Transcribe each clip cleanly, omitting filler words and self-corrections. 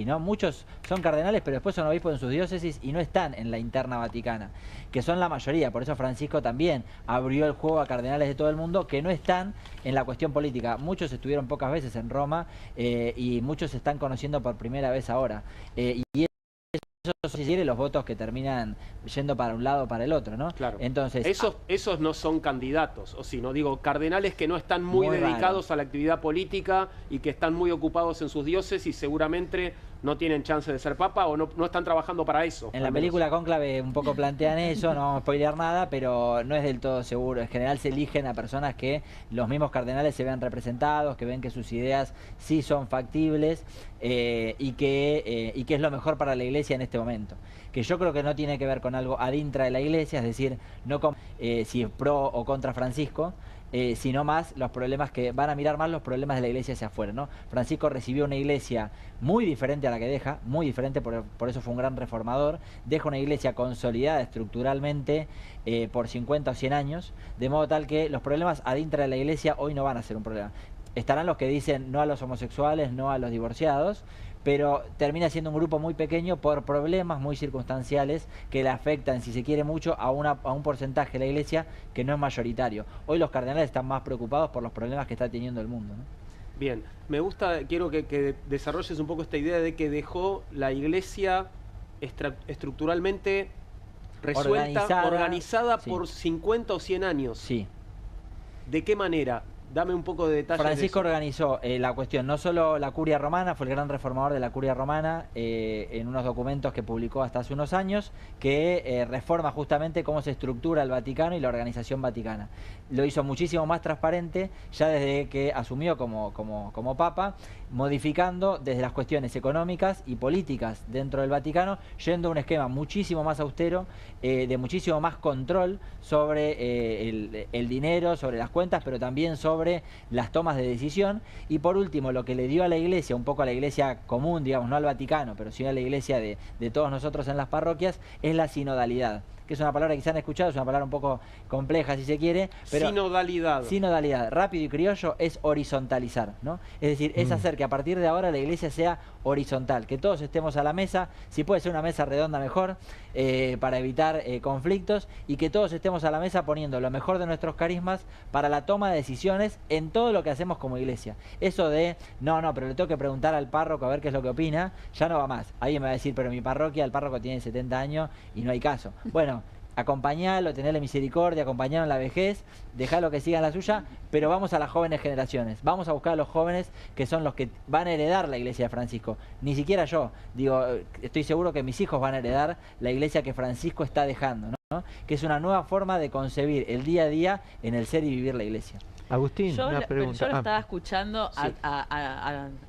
así, ¿no? Muchos son cardenales, pero después son obispos en sus diócesis y no están en la interna vaticana, que son la mayoría. Por eso Francisco también abrió el juego a cardenales de todo el mundo que no están en la cuestión política. Muchos estuvieron pocas veces en Roma y muchos se están conociendo por primera vez ahora. Y esos, si quiere, los votos que terminan yendo para un lado o para el otro, ¿no? Claro. Entonces, Esos no son candidatos, o sí, no digo, cardenales que no están muy dedicados a la actividad política y que están muy ocupados en sus diócesis y seguramente no tienen chance de ser papa o no están trabajando para eso. En la película Cónclave un poco plantean eso, no vamos a spoilear nada, pero no es del todo seguro. En general se eligen a personas que los mismos cardenales se vean representados, que ven que sus ideas sí son factibles y que es lo mejor para la Iglesia en este momento. Que yo creo que no tiene que ver con algo ad intra de la Iglesia, es decir, no con si es pro o contra Francisco, sino más los problemas que van a mirar más los problemas de la Iglesia hacia afuera, ¿no? Francisco recibió una Iglesia muy diferente a la que deja, muy diferente, por eso fue un gran reformador. Deja una Iglesia consolidada estructuralmente por 50 o 100 años, de modo tal que los problemas ad intra de la Iglesia hoy no van a ser un problema. Estarán los que dicen no a los homosexuales, no a los divorciados, pero termina siendo un grupo muy pequeño por problemas muy circunstanciales que le afectan, si se quiere mucho, a un porcentaje de la Iglesia que no es mayoritario. Hoy los cardenales están más preocupados por los problemas que está teniendo el mundo, ¿no? Bien, me gusta, quiero que desarrolles un poco esta idea de que dejó la Iglesia estructuralmente resuelta, organizada sí, por 50 o 100 años. Sí. ¿De qué manera? Dame un poco de detalles. Francisco organizó la cuestión, no solo la Curia Romana, fue el gran reformador de la Curia Romana en unos documentos que publicó hasta hace unos años, que reforma justamente cómo se estructura el Vaticano y la organización vaticana. Lo hizo muchísimo más transparente ya desde que asumió como Papa, modificando desde las cuestiones económicas y políticas dentro del Vaticano, yendo a un esquema muchísimo más austero, de muchísimo más control sobre el dinero, sobre las cuentas, pero también sobre las tomas de decisión. Y por último, lo que le dio a la Iglesia, un poco a la Iglesia común, digamos, no al Vaticano, pero sí a la Iglesia de todos nosotros en las parroquias, es la sinodalidad, que es una palabra que se han escuchado, es una palabra un poco compleja si se quiere, pero sinodalidad, rápido y criollo, es horizontalizar, ¿no? Es decir, es hacer que a partir de ahora la Iglesia sea horizontal, que todos estemos a la mesa, si puede ser una mesa redonda mejor, para evitar conflictos, y que todos estemos a la mesa poniendo lo mejor de nuestros carismas para la toma de decisiones en todo lo que hacemos como Iglesia. Eso de, no, pero le tengo que preguntar al párroco a ver qué es lo que opina, ya no va más. Alguien me va a decir, pero mi parroquia, el párroco tiene 70 años y no hay caso. Bueno, acompañalo, tenerle misericordia, acompañarlo en la vejez, dejarlo que siga la suya, pero vamos a las jóvenes generaciones, vamos a buscar a los jóvenes que son los que van a heredar la Iglesia de Francisco. Ni siquiera yo, digo, estoy seguro que mis hijos van a heredar la Iglesia que Francisco está dejando, ¿no? Que es una nueva forma de concebir el día a día en el ser y vivir la Iglesia. Agustín, una pregunta. Yo lo estaba escuchando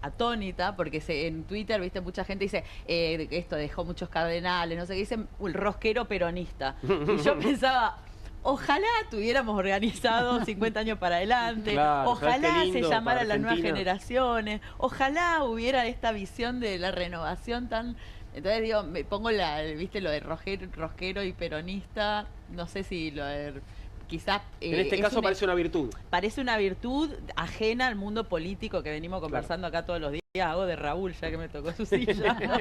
atónita, porque en Twitter, viste, mucha gente dice, esto dejó muchos cardenales, no sé qué, dicen, el rosquero peronista. Y yo pensaba, ojalá tuviéramos organizado 50 años para adelante, claro, ojalá se llamaran las nuevas generaciones, ojalá hubiera esta visión de la renovación tan... Entonces digo, me pongo viste, lo de rosquero y peronista, no sé si lo de... Quizás, en este caso parece una virtud. Parece una virtud ajena al mundo político que venimos conversando acá todos los días. Hago de Raúl, ya que me tocó su silla, ¿no?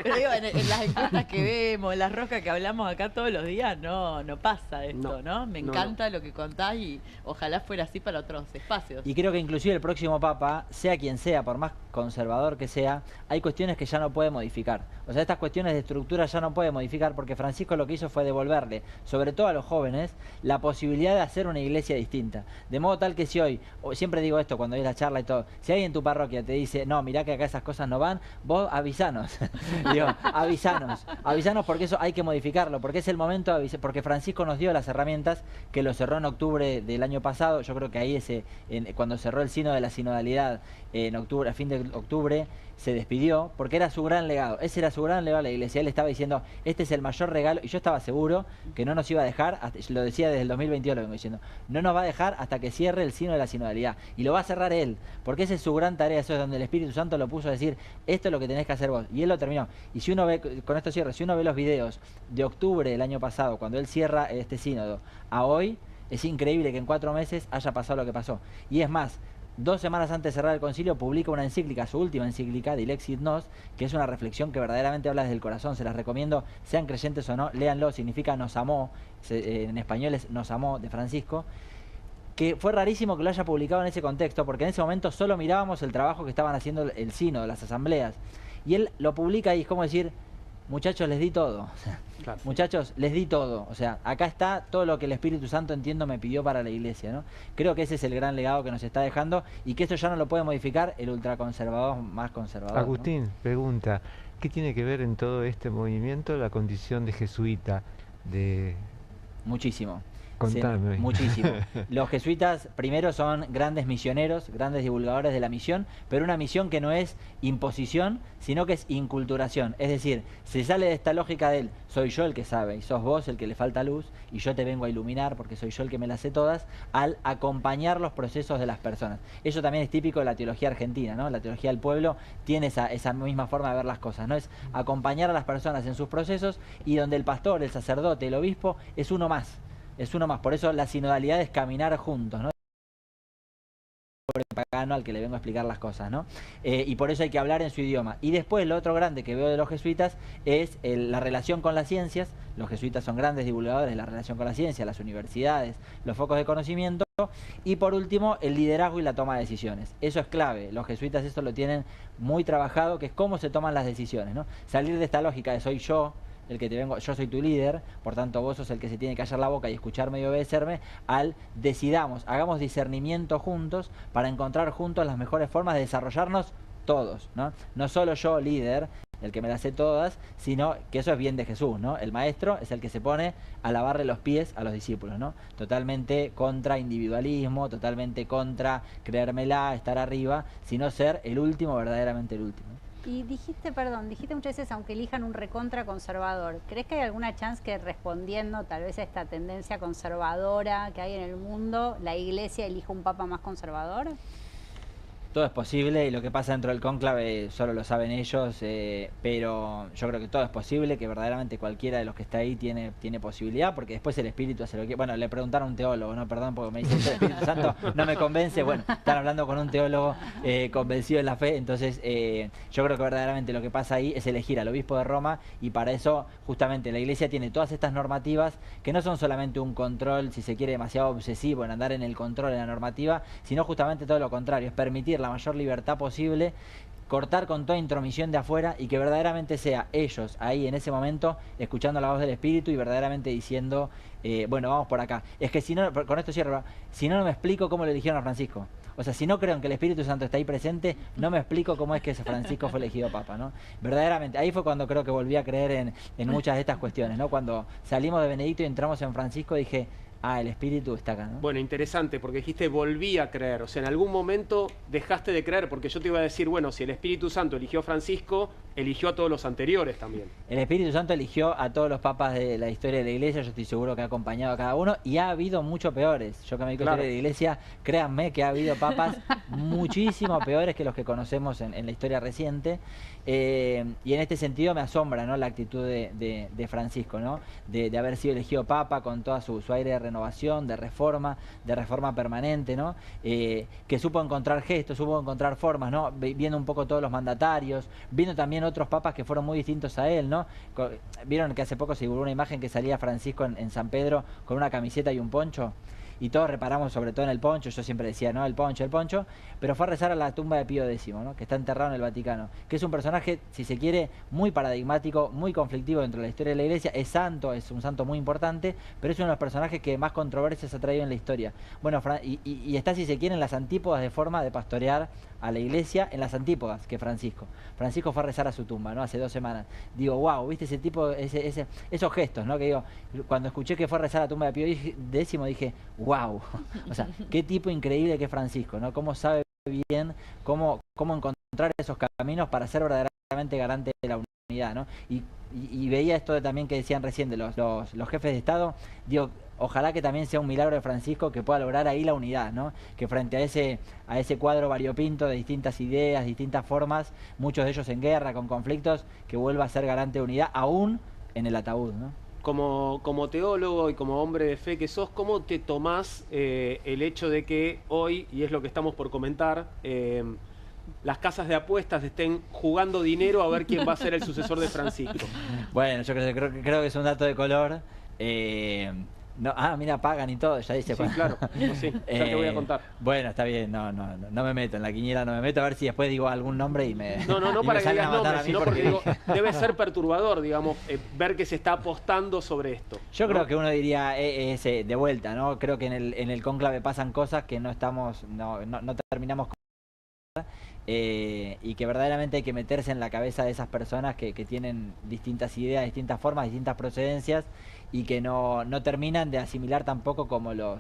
Pero digo, en las encuestas que vemos, en las roscas que hablamos acá todos los días, no pasa esto, ¿no? Me encanta lo que contás y ojalá fuera así para otros espacios. Y creo que inclusive el próximo Papa, sea quien sea, por más conservador que sea, hay cuestiones que ya no puede modificar. O sea, estas cuestiones de estructura ya no puede modificar, porque Francisco lo que hizo fue devolverle, sobre todo a los jóvenes, la posibilidad de hacer una iglesia distinta. De modo tal que si hoy, siempre digo esto cuando hay la charla y todo, si alguien en tu parroquia te dice, no, mirá que acá esas cosas no van, vos avisanos. Digo, avisanos porque eso hay que modificarlo, porque es el momento de avisar, porque Francisco nos dio las herramientas, que lo cerró en octubre del año pasado. Yo creo que ahí cuando cerró el sínodo de la sinodalidad en octubre, a fin de octubre, se despidió, porque era su gran legado. Ese era su gran legado a la Iglesia. Él estaba diciendo, este es el mayor regalo, y yo estaba seguro que no nos iba a dejar, lo decía desde el 2022, lo vengo diciendo, no nos va a dejar hasta que cierre el sínodo de la sinodalidad, y lo va a cerrar él, porque esa es su gran tarea. Eso es donde el Espíritu Santo lo puso a decir, esto es lo que tenés que hacer vos, y él lo terminó. Y si uno ve, con esto cierro, si uno ve los videos de octubre del año pasado, cuando él cierra este sínodo, a hoy, es increíble que en 4 meses haya pasado lo que pasó. Y es más, 2 semanas antes de cerrar el concilio, publica una encíclica, su última encíclica, Dilexit Nos, que es una reflexión que verdaderamente habla desde el corazón. Se las recomiendo, sean creyentes o no, léanlo, significa nos amó, en español es nos amó, de Francisco, que fue rarísimo que lo haya publicado en ese contexto, porque en ese momento solo mirábamos el trabajo que estaban haciendo el sínodo, las asambleas, y él lo publica y es como decir, muchachos, les di todo. Claro. Muchachos, les di todo. O sea, acá está todo lo que el Espíritu Santo, entiendo, me pidió para la iglesia, ¿no? Creo que ese es el gran legado que nos está dejando y que esto ya no lo puede modificar el ultraconservador más conservador. Agustín, ¿no? Pregunta, ¿qué tiene que ver en todo este movimiento la condición de jesuita? Muchísimo. Contame. Sí, muchísimo. Los jesuitas primero son grandes misioneros, grandes divulgadores de la misión, pero una misión que no es imposición, sino que es inculturación. Es decir, se sale de esta lógica del soy yo el que sabe y sos vos el que le falta luz y yo te vengo a iluminar porque soy yo el que me las sé todas, al acompañar los procesos de las personas. Eso también es típico de la teología argentina, ¿no? La teología del pueblo tiene esa misma forma de ver las cosas, ¿no? Es acompañar a las personas en sus procesos y donde el pastor, el sacerdote, el obispo es uno más. Es uno más, por eso la sinodalidad es caminar juntos, ¿no? Pagano al que le vengo a explicar las cosas, ¿no? Y por eso hay que hablar en su idioma. Y después lo otro grande que veo de los jesuitas es la relación con las ciencias. Los jesuitas son grandes divulgadores de la relación con la ciencia, las universidades, los focos de conocimiento. Y por último, el liderazgo y la toma de decisiones. Eso es clave. Los jesuitas esto lo tienen muy trabajado, que es cómo se toman las decisiones, ¿no? Salir de esta lógica de soy yo el que te vengo, yo soy tu líder, por tanto vos sos el que se tiene que callar la boca y escucharme y obedecerme, al decidamos, hagamos discernimiento juntos para encontrar juntos las mejores formas de desarrollarnos todos, ¿no? No solo yo, líder, el que me las sé todas, sino que eso es bien de Jesús, ¿no? El maestro es el que se pone a lavarle los pies a los discípulos, ¿no? Totalmente contra individualismo, totalmente contra creérmela, estar arriba, sino ser el último, verdaderamente el último. Y dijiste muchas veces, aunque elijan un recontra conservador, ¿crees que hay alguna chance que respondiendo tal vez a esta tendencia conservadora que hay en el mundo, la iglesia elija un papa más conservador? Todo es posible y lo que pasa dentro del cónclave solo lo saben ellos, pero yo creo que todo es posible, que verdaderamente cualquiera de los que está ahí tiene posibilidad, porque después el Espíritu hace lo que... Bueno, le preguntaron a un teólogo, ¿no? Perdón, porque me dicen que el Espíritu Santo no me convence. Bueno, están hablando con un teólogo convencido en la fe, entonces yo creo que verdaderamente lo que pasa ahí es elegir al obispo de Roma y para eso justamente la Iglesia tiene todas estas normativas que no son solamente un control, si se quiere, demasiado obsesivo en andar en el control, en la normativa, sino justamente todo lo contrario, es permitir la mayor libertad posible, cortar con toda intromisión de afuera y que verdaderamente sea ellos ahí en ese momento escuchando la voz del Espíritu y verdaderamente diciendo bueno, vamos por acá. Es que si no, con esto cierro, si no, no me explico cómo lo eligieron a Francisco. O sea, si no creo en que el Espíritu Santo está ahí presente, no me explico cómo es que ese Francisco fue elegido papa, ¿no? Verdaderamente, ahí fue cuando creo que volví a creer en muchas de estas cuestiones, ¿no? Cuando salimos de Benedicto y entramos en Francisco, dije, el Espíritu está acá, ¿no? Bueno, interesante, porque dijiste volví a creer. O sea, en algún momento dejaste de creer, porque yo te iba a decir, bueno, si el Espíritu Santo eligió a Francisco, eligió a todos los anteriores también. El Espíritu Santo eligió a todos los papas de la historia de la Iglesia, yo estoy seguro que ha acompañado a cada uno, y ha habido mucho peores. Yo que me dedico a la historia de la Iglesia, créanme que ha habido papas muchísimo peores que los que conocemos en la historia reciente. Y en este sentido me asombra, ¿no?, la actitud de Francisco, ¿no?, de haber sido elegido papa con toda su aire de renovación, de reforma permanente, ¿no?, que supo encontrar gestos, supo encontrar formas, ¿no?, viendo un poco todos los mandatarios, viendo también otros papas que fueron muy distintos a él, ¿no? Vieron que hace poco se divulgó una imagen que salía Francisco en San Pedro con una camiseta y un poncho. Y todos reparamos sobre todo en el poncho, yo siempre decía, ¿no?, el poncho, pero fue a rezar a la tumba de Pío X, ¿no?, que está enterrado en el Vaticano, que es un personaje, si se quiere, muy paradigmático, muy conflictivo dentro de la historia de la Iglesia, es santo, es un santo muy importante, pero es uno de los personajes que más controversias ha traído en la historia. Bueno, y está, si se quiere, en las antípodas de forma de pastorear a la Iglesia, en las antípodas que Francisco. Francisco fue a rezar a su tumba, ¿no?, hace 2 semanas. Digo, wow, ¿viste ese tipo, esos gestos, ¿no?, que digo, cuando escuché que fue a rezar a la tumba de Pío X dije, wow, o sea, qué tipo increíble que es Francisco, ¿no? Cómo sabe bien cómo encontrar esos caminos para ser verdaderamente garante de la unidad, ¿no? Y veía esto también que decían recién de los jefes de Estado, digo, ojalá que también sea un milagro de Francisco que pueda lograr ahí la unidad, ¿no? Que frente a ese cuadro variopinto de distintas ideas, distintas formas, muchos de ellos en guerra, con conflictos, que vuelva a ser garante de unidad, aún en el ataúd, ¿no? como teólogo y como hombre de fe que sos, ¿cómo te tomás el hecho de que hoy, y es lo que estamos por comentar, las casas de apuestas estén jugando dinero a ver quién va a ser el sucesor de Francisco? Bueno, yo creo que es un dato de color. No, mira, pagan y todo, ya dice. Sí, claro, sí, ya te voy a contar. Bueno, está bien, no me meto en la quiniela, no me meto, a ver si después digo algún nombre y me... No y para me que salen digas a matar nombres, a mí sino porque porque... digo, debe ser perturbador, digamos, ver que se está apostando sobre esto. Yo ¿no? creo que uno diría de vuelta, ¿no? Creo que en el cónclave pasan cosas que no terminamos con... y que verdaderamente hay que meterse en la cabeza de esas personas que tienen distintas ideas, distintas formas, distintas procedencias y que no terminan de asimilar tampoco como los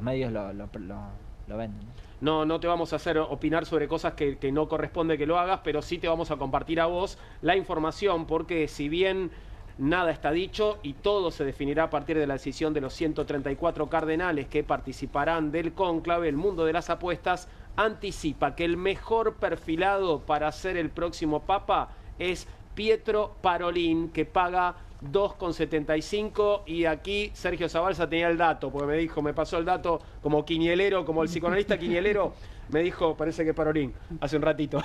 medios lo venden. No te vamos a hacer opinar sobre cosas que no corresponde que lo hagas, pero sí te vamos a compartir a vos la información, porque si bien nada está dicho y todo se definirá a partir de la decisión de los 134 cardenales que participarán del cónclave, el mundo de las apuestas anticipa que el mejor perfilado para ser el próximo papa es Pietro Parolin, que paga 2,75, y aquí Sergio Zabalza tenía el dato, porque me pasó el dato como quinielero, como el psicoanalista quinielero, me dijo, parece que Parolin, hace un ratito.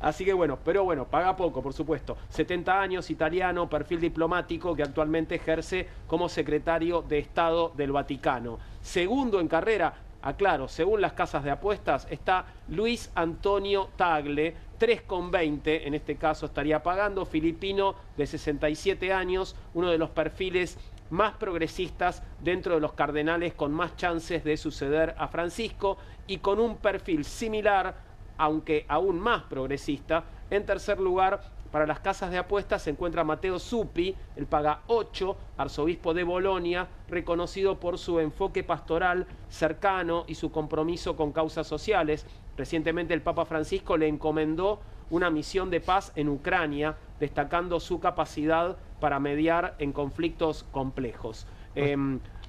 Así que bueno, pero bueno, paga poco, por supuesto. 70 años, italiano, perfil diplomático, que actualmente ejerce como secretario de Estado del Vaticano. Segundo en carrera, aclaro, según las casas de apuestas, está Luis Antonio Tagle, 3,20 en este caso estaría pagando, filipino de 67 años, uno de los perfiles más progresistas dentro de los cardenales con más chances de suceder a Francisco, y con un perfil similar, aunque aún más progresista. En tercer lugar, para las casas de apuestas se encuentra Matteo Zuppi, él paga 8, arzobispo de Bolonia, reconocido por su enfoque pastoral cercano y su compromiso con causas sociales. Recientemente el Papa Francisco le encomendó una misión de paz en Ucrania, destacando su capacidad para mediar en conflictos complejos.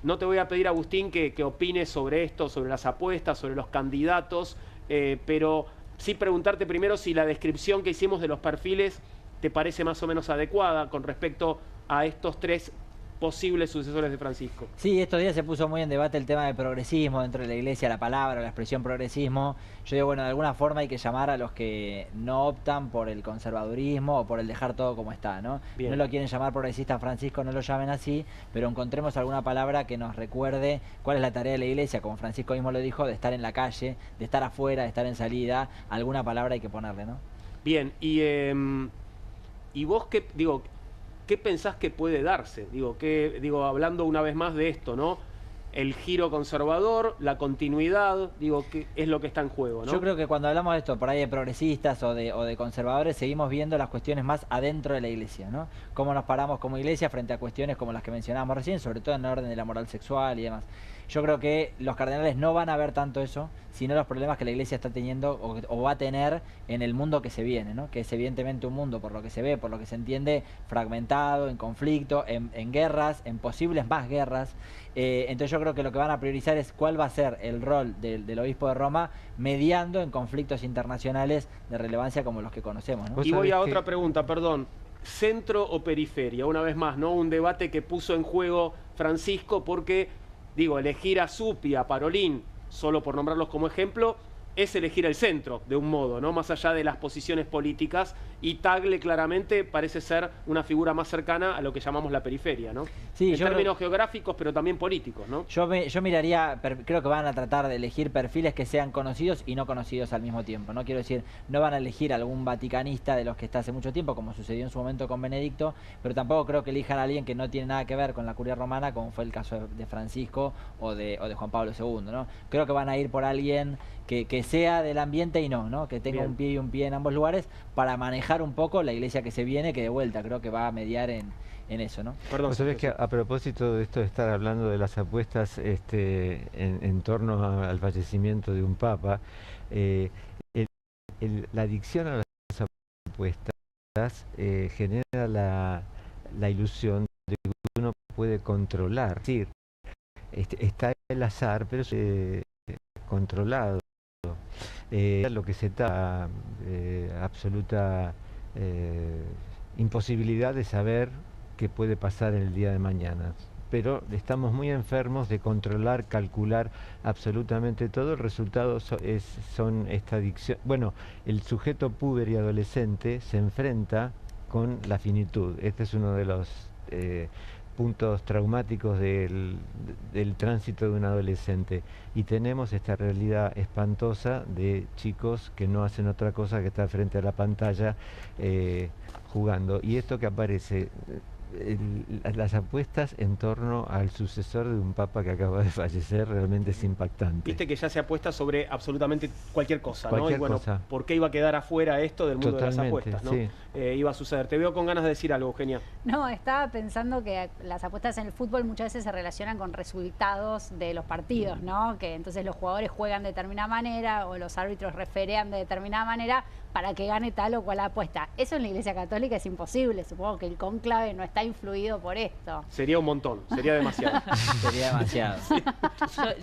No te voy a pedir, Agustín, que opines sobre esto, sobre las apuestas, sobre los candidatos, pero sí preguntarte primero si la descripción que hicimos de los perfiles te parece más o menos adecuada con respecto a estos tres posibles sucesores de Francisco. Sí, estos días se puso muy en debate el tema del progresismo dentro de la iglesia, la palabra, la expresión progresismo. Yo digo, bueno, de alguna forma hay que llamar a los que no optan por el conservadurismo o por el dejar todo como está, ¿no? Bien. No lo quieren llamar progresista Francisco, no lo llamen así, pero encontremos alguna palabra que nos recuerde cuál es la tarea de la iglesia, como Francisco mismo lo dijo, de estar en la calle, de estar afuera, de estar en salida. Alguna palabra hay que ponerle, ¿no? Bien, y vos ¿qué pensás que puede darse? Hablando una vez más de esto, ¿no? El giro conservador, la continuidad, ¿qué es lo que está en juego, ¿no? Yo creo que cuando hablamos de esto, por ahí de progresistas o de conservadores, seguimos viendo las cuestiones más adentro de la iglesia, ¿no? Cómo nos paramos como iglesia frente a cuestiones como las que mencionábamos recién, sobre todo en el orden de la moral sexual y demás. Yo creo que los cardenales no van a ver tanto eso, sino los problemas que la iglesia está teniendo o va a tener en el mundo que se viene, ¿no? Que es evidentemente un mundo, por lo que se ve, por lo que se entiende, fragmentado, en conflicto, en guerras, en posibles más guerras. Entonces yo creo que lo que van a priorizar es cuál va a ser el rol del obispo de Roma mediando en conflictos internacionales de relevancia como los que conocemos, ¿no? Y voy a otra pregunta, perdón. ¿Centro o periferia? Una vez más, ¿no? Un debate que puso en juego Francisco porque, elegir a Zuppi, a Parolin, solo por nombrarlos como ejemplo, es elegir el centro, de un modo, ¿no? Más allá de las posiciones políticas, y Tagle claramente parece ser una figura más cercana a lo que llamamos la periferia, ¿no? Sí, en términos geográficos, pero también políticos, ¿no? Yo miraría, creo que van a tratar de elegir perfiles que sean conocidos y no conocidos al mismo tiempo, ¿no? Quiero decir, no van a elegir algún vaticanista de los que está hace mucho tiempo, como sucedió en su momento con Benedicto, pero tampoco creo que elijan a alguien que no tiene nada que ver con la curia romana, como fue el caso de Francisco o de Juan Pablo II, ¿no? Creo que van a ir por alguien que sea del ambiente y no, que tenga un pie y un pie en ambos lugares para manejar un poco la iglesia que se viene, que de vuelta creo que va a mediar en eso, ¿no? Perdón. ¿Vos sabés que a propósito de esto de estar hablando de las apuestas en torno al fallecimiento de un papa, la adicción a las apuestas genera la ilusión de que uno puede controlar, es decir, está el azar, pero es controlado. Lo que se da absoluta imposibilidad de saber que puede pasar en el día de mañana. Pero estamos muy enfermos de controlar, calcular absolutamente todo. El resultado son esta adicción. Bueno, el sujeto puber y adolescente se enfrenta con la finitud. Este es uno de los puntos traumáticos del tránsito de un adolescente. Y tenemos esta realidad espantosa de chicos que no hacen otra cosa que estar frente a la pantalla jugando. Y esto que aparece... las apuestas en torno al sucesor de un papa que acaba de fallecer realmente es impactante. Viste que ya se apuesta sobre absolutamente cualquier cosa, ¿no? Cualquier Y bueno, cosa. ¿por qué iba a quedar afuera esto del mundo Totalmente, de las apuestas, ¿no? sí. Iba a suceder. Te veo con ganas de decir algo, Eugenia. No, estaba pensando que las apuestas en el fútbol muchas veces se relacionan con resultados de los partidos, ¿no? Que entonces los jugadores juegan de determinada manera o los árbitros referean de determinada manera para que gane tal o cual apuesta. Eso en la Iglesia Católica es imposible. Supongo que el cónclave no está influido por esto. Sería un montón, sería demasiado. Sería demasiado.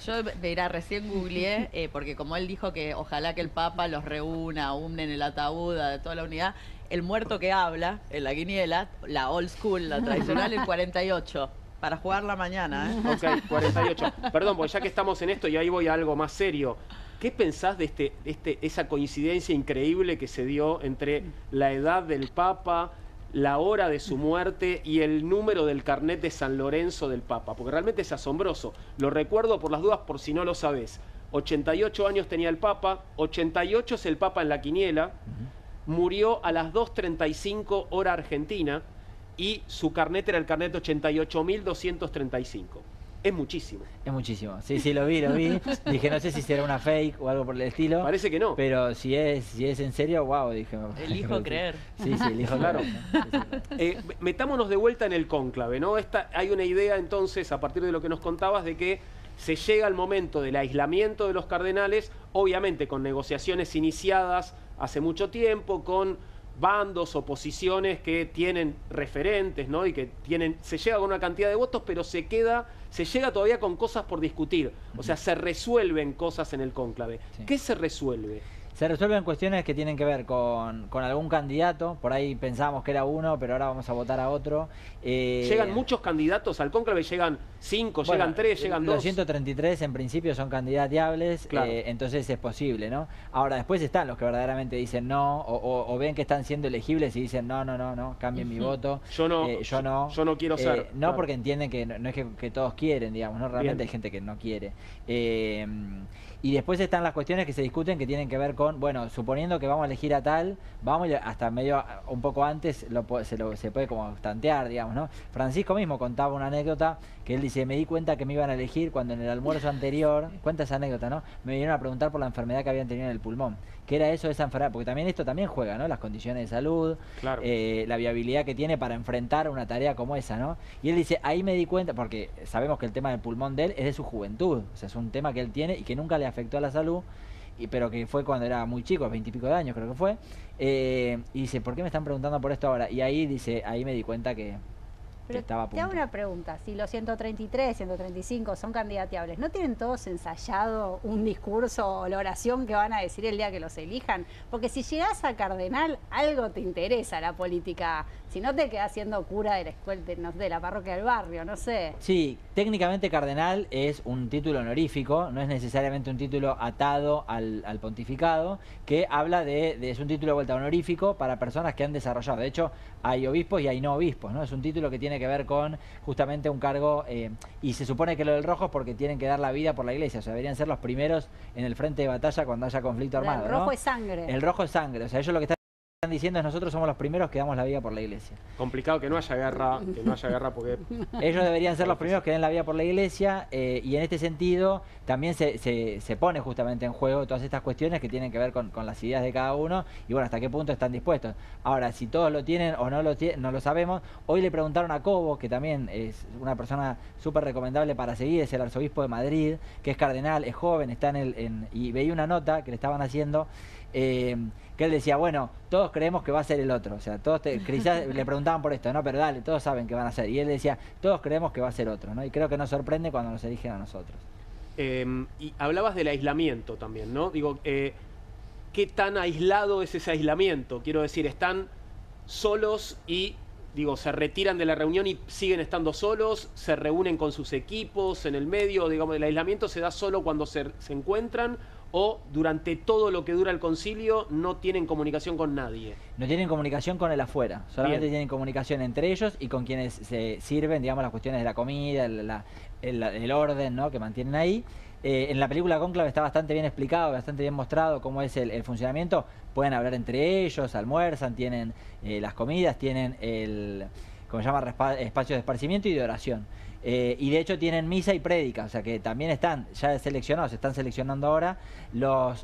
Yo mira, recién googleé, porque como él dijo que ojalá que el Papa los reúna, hunde en el ataúd de toda la unidad, el muerto que habla en la quiniela, la old school, la tradicional, el 48. Para jugarla mañana, ¿eh? Ok, 48. Perdón, porque ya que estamos en esto y ahí voy a algo más serio. ¿Qué pensás de esa coincidencia increíble que se dio entre la edad del Papa, la hora de su muerte y el número del carnet de San Lorenzo del Papa? Porque realmente es asombroso. Lo recuerdo por las dudas, por si no lo sabés. 88 años tenía el Papa, 88 es el Papa en la quiniela, murió a las 2:35 hora argentina y su carnet era el carnet 88.235. Es muchísimo. Es muchísimo. Sí, sí, lo vi. Dije, no sé si será una fake o algo por el estilo. Parece que no. Pero si es en serio, wow, dije. Elijo creer. Sí, elijo Claro. creer, ¿no? Metámonos de vuelta en el cónclave, ¿no? Hay una idea entonces, a partir de lo que nos contabas, de que se llega al momento del aislamiento de los cardenales, obviamente con negociaciones iniciadas hace mucho tiempo, con bandos o posiciones que tienen referentes, ¿no? Y que se llega con una cantidad de votos, pero se llega todavía con cosas por discutir. O sea, se resuelven cosas en el cónclave. Sí. ¿Qué se resuelve? Se resuelven cuestiones que tienen que ver con algún candidato. Por ahí pensábamos que era uno, pero ahora vamos a votar a otro. ¿Llegan muchos candidatos al cónclave? ¿Llegan 5, Bueno, llegan 3, llegan 2? Los 133 en principio son candidateables, Claro. entonces es posible, ¿no? Ahora, después están los que verdaderamente dicen no, o ven que están siendo elegibles y dicen no, cambien mi voto. Yo no quiero ser. No, claro. porque entienden que no es que todos quieren, digamos, ¿no? Realmente Bien. hay gente que no quiere. Y después están las cuestiones que se discuten que tienen que ver con, bueno, suponiendo que vamos a elegir a tal, vamos hasta medio, un poco antes, se puede como tantear, digamos, ¿no? Francisco mismo contaba una anécdota que él dice, me di cuenta que me iban a elegir cuando en el almuerzo anterior, cuenta esa anécdota, ¿no? Me vinieron a preguntar por la enfermedad que habían tenido en el pulmón. ¿Qué era eso de esa enfermedad? Porque también esto también juega, ¿no? Las condiciones de salud, Claro. La viabilidad que tiene para enfrentar una tarea como esa, ¿no? Y él dice, ahí me di cuenta, porque sabemos que el tema del pulmón de él es de su juventud, o sea, es un tema que él tiene y que nunca le afectó a la salud, pero que fue cuando era muy chico, 20 y pico de años creo que fue, y dice, ¿por qué me están preguntando por esto ahora? Y ahí dice, ahí me di cuenta que estaba a te hago punto. una pregunta, si los 133, 135 son candidateables, ¿no tienen todos ensayado un discurso o la oración que van a decir el día que los elijan? Porque si llegás a cardenal, algo te interesa la política, si no te quedás siendo cura de la escuela, de la parroquia del barrio, no sé. Sí, técnicamente cardenal es un título honorífico, no es necesariamente un título atado al pontificado, que habla es un título de vuelta honorífico para personas que han desarrollado. De hecho, hay obispos y hay no obispos, ¿no? Es un título que tiene que ver con justamente un cargo, y se supone que lo del rojo es porque tienen que dar la vida por la iglesia, o sea, deberían ser los primeros en el frente de batalla cuando haya conflicto armado, El rojo ¿no? es sangre. El rojo es sangre, o sea, ellos lo que están diciendo es nosotros somos los primeros que damos la vida por la iglesia. Complicado que no haya guerra porque... Ellos deberían ser los primeros que den la vida por la iglesia, y en este sentido también se pone justamente en juego todas estas cuestiones que tienen que ver con las ideas de cada uno y bueno, hasta qué punto están dispuestos. Ahora, si todos lo tienen o no lo sabemos. Hoy le preguntaron a Cobo, que también es una persona súper recomendable para seguir, es el arzobispo de Madrid, que es cardenal, es joven, está y veía una nota que le estaban haciendo, que él decía, bueno, todos creemos que va a ser el otro, o sea, quizás le preguntaban por esto, no, pero dale, todos saben que van a ser, y él decía, todos creemos que va a ser otro, ¿no? Y creo que nos sorprende cuando nos eligen a nosotros. Y hablabas del aislamiento también, ¿no? Digo, ¿qué tan aislado es ese aislamiento? Quiero decir, ¿están solos y digo, se retiran de la reunión y siguen estando solos, se reúnen con sus equipos en el medio, digamos, el aislamiento se da solo cuando se encuentran, o durante todo lo que dura el concilio no tienen comunicación con nadie. No tienen comunicación con el afuera, solamente tienen comunicación entre ellos y con quienes se sirven, digamos, las cuestiones de la comida, el orden, ¿no?, que mantienen ahí. En la película Cónclave está bastante bien explicado, bastante bien mostrado cómo es el funcionamiento. Pueden hablar entre ellos, almuerzan, tienen las comidas, tienen como se llama, espacios de esparcimiento y de oración. Y de hecho tienen misa y prédica, o sea que también están ya seleccionados, se están seleccionando ahora los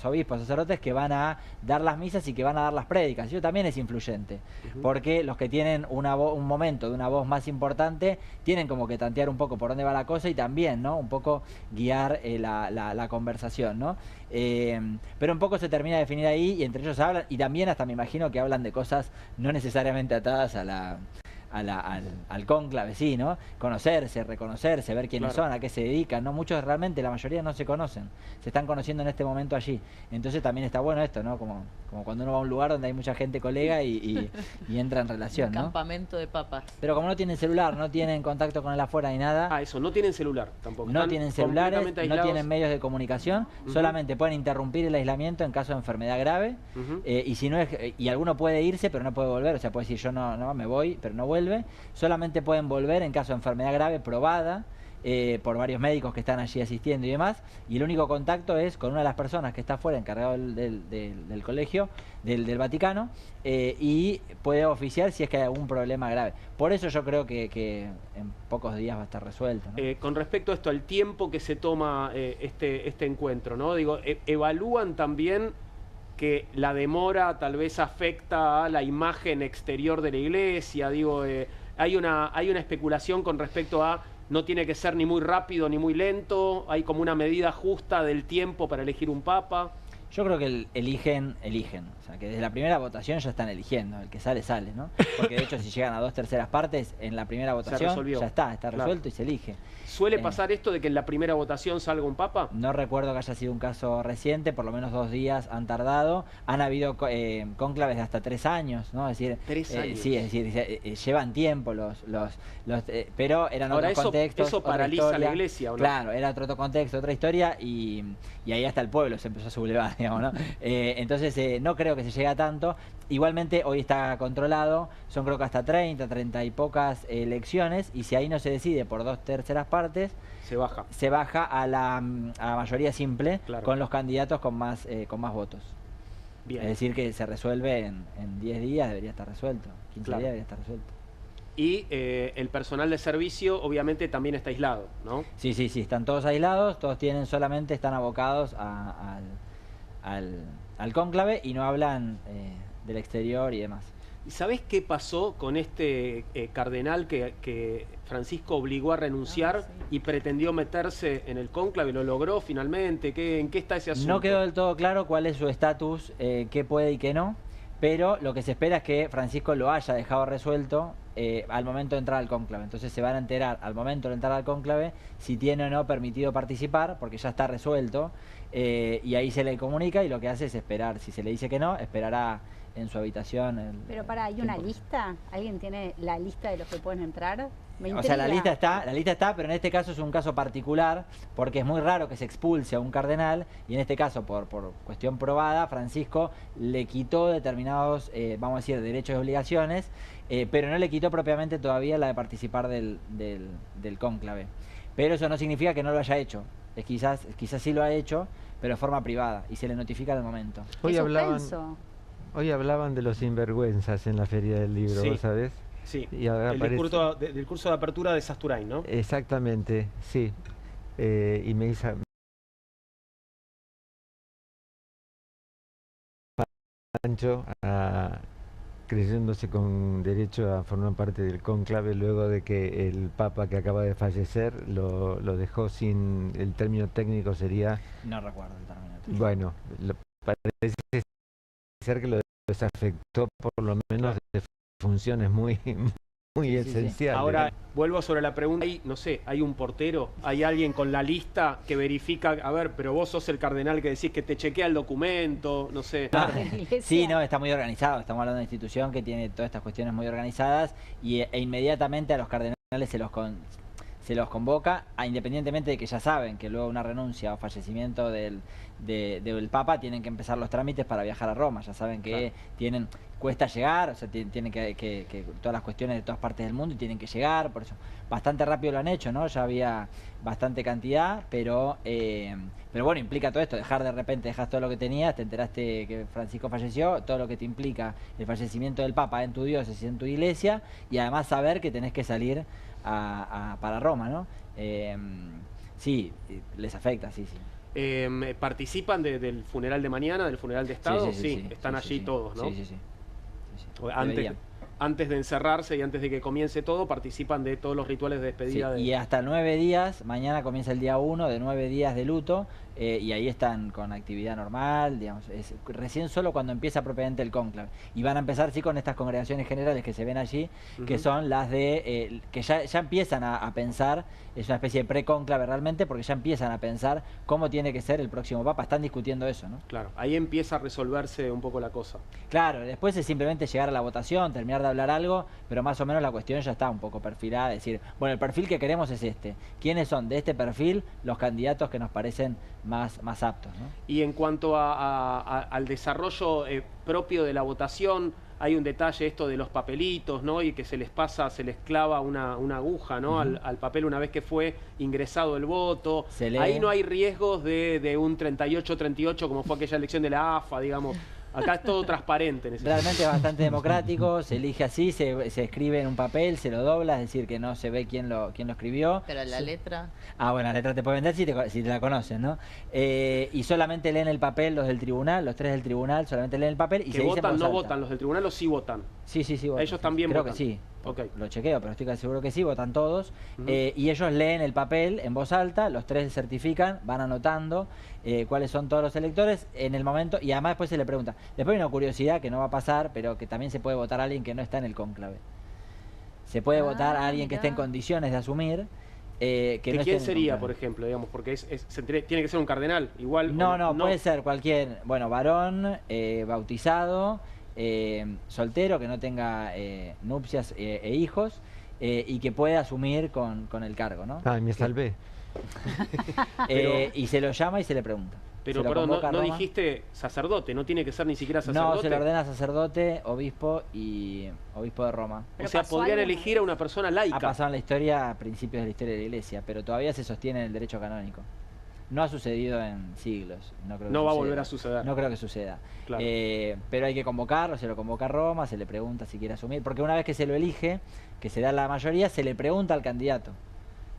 obispos, sacerdotes que van a dar las misas y que van a dar las prédicas. Eso también es influyente, porque los que tienen un momento de una voz más importante tienen como que tantear un poco por dónde va la cosa y también, ¿no?, un poco guiar la conversación, ¿no? Pero un poco se termina de definir ahí y entre ellos hablan, y también hasta me imagino que hablan de cosas no necesariamente atadas al cónclave, sí, ¿no? Conocerse, reconocerse, ver quiénes son, a qué se dedican, ¿no? Muchos realmente, la mayoría no se conocen, se están conociendo en este momento allí. Entonces también está bueno esto, ¿no? Como cuando uno va a un lugar donde hay mucha gente colega y entra en relación, ¿no? Campamento de papas. Pero como no tienen celular, no tienen contacto con el afuera ni nada. Ah, eso, no tienen celular tampoco. No tienen celulares, no tienen medios de comunicación, solamente pueden interrumpir el aislamiento en caso de enfermedad grave, y si no es, y alguno puede irse pero no puede volver, o sea, puede decir yo no me voy, pero no vuelve. Solamente pueden volver en caso de enfermedad grave probada por varios médicos que están allí asistiendo y demás, y el único contacto es con una de las personas que está afuera, encargado del colegio, del Vaticano, y puede oficiar si es que hay algún problema grave. Por eso yo creo que en pocos días va a estar resuelto, ¿no? Con respecto a esto, al tiempo que se toma este encuentro, ¿no? Digo, evalúan también que la demora tal vez afecta a la imagen exterior de la iglesia. Digo, hay una especulación con respecto a no tiene que ser ni muy rápido ni muy lento, hay como una medida justa del tiempo para elegir un papa. Yo creo que eligen, o sea, que desde la primera votación ya están eligiendo, el que sale, sale, ¿no? Porque de hecho si llegan a 2/3 partes, en la primera votación ya está resuelto y se elige. ¿Suele pasar esto de que en la primera votación salga un papa? No recuerdo que haya sido un caso reciente, por lo menos 2 días han tardado. Han habido cónclaves de hasta 3 años, ¿no? Es decir, 3 años. Sí, es decir, llevan tiempo pero eran otros contextos. Eso paraliza la iglesia, ¿o no? Claro, era otro contexto, otra historia, y ahí hasta el pueblo se empezó a sublevar, digamos, ¿no? Entonces no creo que se llegue a tanto. Igualmente hoy está controlado, son creo que hasta 30 y pocas elecciones, y si ahí no se decide por 2/3 partes, se baja a la mayoría simple, con los candidatos con más votos. Bien. Es decir, que se resuelve en 10 días, debería estar resuelto, 15 días debería estar resuelto. Y el personal de servicio obviamente también está aislado, ¿no? Sí, están todos aislados, todos están abocados al cónclave y no hablan del exterior y demás. ¿Y sabés qué pasó con este cardenal que Francisco obligó a renunciar y pretendió meterse en el cónclave? ¿Lo logró finalmente? ¿En qué está ese asunto? No quedó del todo claro cuál es su estatus, qué puede y qué no, pero lo que se espera es que Francisco lo haya dejado resuelto al momento de entrar al cónclave. Entonces se van a enterar al momento de entrar al cónclave si tiene o no permitido participar, porque ya está resuelto, y ahí se le comunica y lo que hace es esperar. Si se le dice que no, esperará en su habitación. Pero ¿hay una lista? ¿Alguien tiene la lista de los que pueden entrar? O sea, la lista está, pero en este caso es un caso particular, porque es muy raro que se expulse a un cardenal, y en este caso, por cuestión probada, Francisco le quitó determinados, vamos a decir, derechos y obligaciones, pero no le quitó propiamente todavía la de participar del cónclave. Pero eso no significa que no lo haya hecho. Quizás sí lo ha hecho, pero de forma privada, y se le notifica al momento. Hoy hablaban de los sinvergüenzas en la Feria del Libro, ¿vos sabés? Sí, y del curso de apertura de Sasturain, ¿no? Exactamente, sí. Y me hizo Pancho creyéndose con derecho a formar parte del cónclave luego de que el Papa que acaba de fallecer lo dejó sin, el término técnico sería... No recuerdo el término técnico. Bueno, parece ser que lo desafectó por lo menos de funciones muy muy sí, esencial. Ahora, vuelvo sobre la pregunta. No sé, hay un portero, hay alguien con la lista que verifica, a ver, pero vos sos el cardenal que decís que te chequea el documento, no sé. Sí, no, está muy organizado. Estamos hablando de una institución que tiene todas estas cuestiones muy organizadas e inmediatamente a los cardenales se los convoca, independientemente de que ya saben que luego una renuncia o fallecimiento del Papa tienen que empezar los trámites para viajar a Roma. Ya saben que cuesta llegar, o sea, tienen que todas las cuestiones de todas partes del mundo y tienen que llegar, por eso bastante rápido lo han hecho, ¿no? Ya había bastante cantidad, pero bueno, implica todo esto, de repente dejas todo lo que tenías, te enteraste que Francisco falleció, todo lo que te implica el fallecimiento del Papa en tu diócesis, en tu iglesia, y además saber que tenés que salir para Roma, ¿no? Sí, les afecta, sí. ¿Participan del funeral de mañana, del funeral de Estado? Sí, están allí todos, ¿no? Sí. Antes de encerrarse y antes de que comience todo, participan de todos los rituales de despedida. Y hasta 9 días, mañana comienza el día 1 de 9 días de luto, y ahí están con actividad normal, digamos, recién solo cuando empieza propiamente el cónclave. Y van a empezar, sí, con estas congregaciones generales que se ven allí, que son las de, que ya empiezan a pensar, es una especie de pre-cónclave realmente, porque ya empiezan a pensar cómo tiene que ser el próximo Papa, están discutiendo eso, ¿no? Claro, ahí empieza a resolverse un poco la cosa. Claro, después es simplemente llegar a la votación, terminar de hablar algo, pero más o menos la cuestión ya está un poco perfilada, es decir, bueno, el perfil que queremos es este. ¿Quiénes son de este perfil los candidatos que nos parecen más aptos, ¿no? Y en cuanto al desarrollo propio de la votación, hay un detalle esto de los papelitos, ¿no? Y que se les clava una aguja, ¿no? Al papel una vez que fue ingresado el voto. Ahí no hay riesgos de un 38-38 como fue aquella elección de la AFA, digamos. Acá es todo transparente. Realmente es bastante democrático, se elige así, se escribe en un papel, se lo dobla, es decir, que no se ve quién lo escribió. Pero la letra... Bueno, la letra te puede vender si te la conoces, ¿no? Y solamente leen el papel los del tribunal, los 3 del tribunal, solamente leen el papel y ¿Que se votan, dice no votan los del tribunal o sí votan? Sí, votan. Ellos también Creo votan. que sí. Okay. Lo chequeo, pero estoy casi seguro que sí, votan todos. Y ellos leen el papel en voz alta, los 3 certifican, van anotando cuáles son todos los electores en el momento, y además después se le pregunta. Después hay una curiosidad que no va a pasar, pero que también se puede votar a alguien que no está en el cónclave. Se puede votar a alguien que esté en condiciones de asumir. ¿Quién sería, por ejemplo? Digamos, porque tiene que ser un cardenal, igual. No, puede ser cualquier, varón, bautizado, soltero, que no tenga nupcias e hijos, y que pueda asumir con el cargo, ¿no? Me salvé. Y se lo llama y se le pregunta. Pero perdón, no dijiste sacerdote, no tiene que ser ni siquiera sacerdote. No, se le ordena sacerdote, obispo y obispo de Roma. O sea, podrían elegir a una persona laica. Ha pasado en la historia, a principios de la historia de la Iglesia, pero todavía se sostiene en el derecho canónico. No ha sucedido en siglos. No va a volver a suceder. No creo que suceda. Claro. Pero hay que convocarlo, se lo convoca a Roma, se le pregunta si quiere asumir, porque una vez que se lo elige, que se da la mayoría, se le pregunta al candidato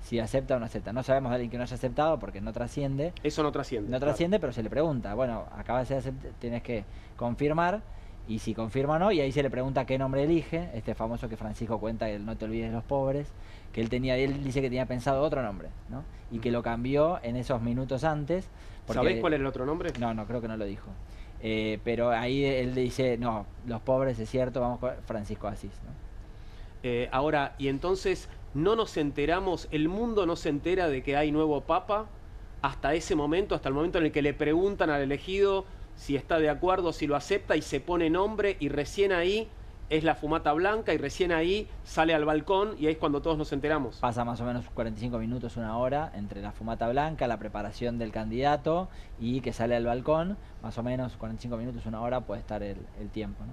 si acepta o no acepta. No sabemos de alguien que no haya aceptado porque no trasciende. Eso no trasciende. No trasciende, pero se le pregunta. Bueno, acabas de aceptar, tienes que confirmar, y si confirma o no, y ahí se le pregunta qué nombre elige. Este famoso que Francisco cuenta, el no te olvides de los pobres, que él dice que tenía pensado otro nombre, ¿no? Y que lo cambió en esos minutos antes. ¿Sabés cuál era el otro nombre? No, creo que no lo dijo. Pero ahí él dice, no, los pobres es cierto, vamos con Francisco Asís, ¿no? Ahora, y entonces no nos enteramos, el mundo no se entera de que hay nuevo papa hasta ese momento, hasta el momento en el que le preguntan al elegido si está de acuerdo, si lo acepta, y se pone nombre, y recién ahí es la fumata blanca, y recién ahí sale al balcón, y ahí es cuando todos nos enteramos. Pasa más o menos 45 minutos, una hora, entre la fumata blanca, la preparación del candidato, y que sale al balcón, más o menos 45 minutos, una hora puede estar el tiempo, ¿no?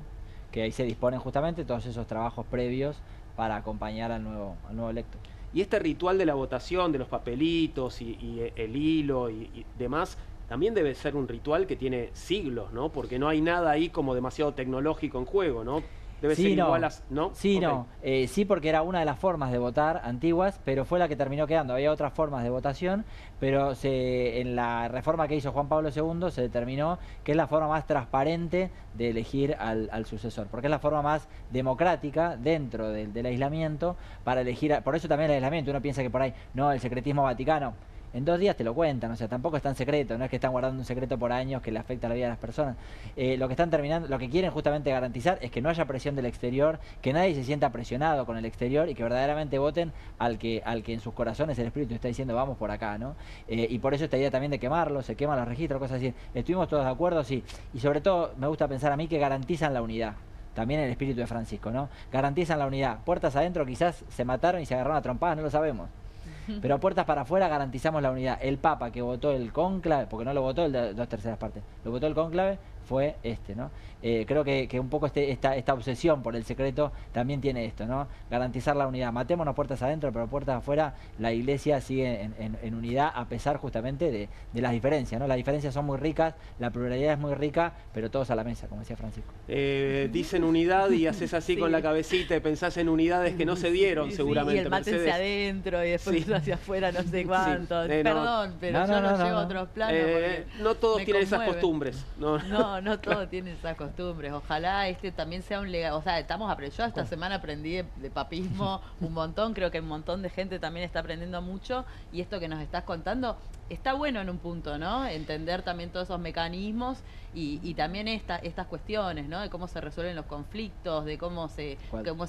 Que ahí se disponen justamente todos esos trabajos previos para acompañar al nuevo electo. Y este ritual de la votación, de los papelitos y el hilo y demás, también debe ser un ritual que tiene siglos, ¿no? Porque no hay nada ahí como demasiado tecnológico en juego, ¿no? Debe ser igual a... ¿no? Sí, okay. No. Sí, porque era una de las formas de votar antiguas, pero fue la que terminó quedando. Había otras formas de votación, pero en la reforma que hizo Juan Pablo II se determinó que es la forma más transparente de elegir al sucesor, porque es la forma más democrática dentro del aislamiento para elegir... Por eso también el aislamiento, uno piensa que por ahí, no, el secretismo vaticano... en 2 días te lo cuentan, o sea, tampoco es tan secreto, no es que están guardando un secreto por años que le afecta a la vida de las personas. Lo que están terminando, lo que quieren justamente garantizar es que no haya presión del exterior, que nadie se sienta presionado con el exterior y que verdaderamente voten al que en sus corazones el espíritu está diciendo vamos por acá, ¿no? Y por eso esta idea también de quemarlo, se queman los registros, cosas así. ¿Estuvimos todos de acuerdo? Sí. Y sobre todo me gusta pensar a mí que garantizan la unidad. También el espíritu de Francisco, ¿no? Garantizan la unidad. Puertas adentro quizás se mataron y se agarraron a trompadas, no lo sabemos. Pero puertas para afuera garantizamos la unidad. El Papa que votó el cónclave, porque no lo votó el de 2/3 partes, lo votó el cónclave, fue ¿no? Creo que un poco esta obsesión por el secreto también tiene esto, ¿no? Garantizar la unidad. Matémonos puertas adentro, pero puertas afuera, la Iglesia sigue en unidad a pesar justamente de las diferencias, ¿no? Las diferencias son muy ricas, la pluralidad es muy rica, pero todos a la mesa, como decía Francisco. Dicen unidad y haces así con la cabecita y pensás en unidades que no se dieron seguramente. Y el mátense adentro y después hacia afuera no sé cuánto. Perdón, pero yo no llevo a otros planos. No todos tienen esas costumbres. No todos tienen esas costumbres. Ojalá también sea un legado. O sea, yo esta semana aprendí de papismo un montón. Creo que un montón de gente también está aprendiendo mucho. Y esto que nos estás contando está bueno en un punto, ¿no? Entender también todos esos mecanismos y también estas cuestiones, ¿no? De cómo se resuelven los conflictos, de cómo se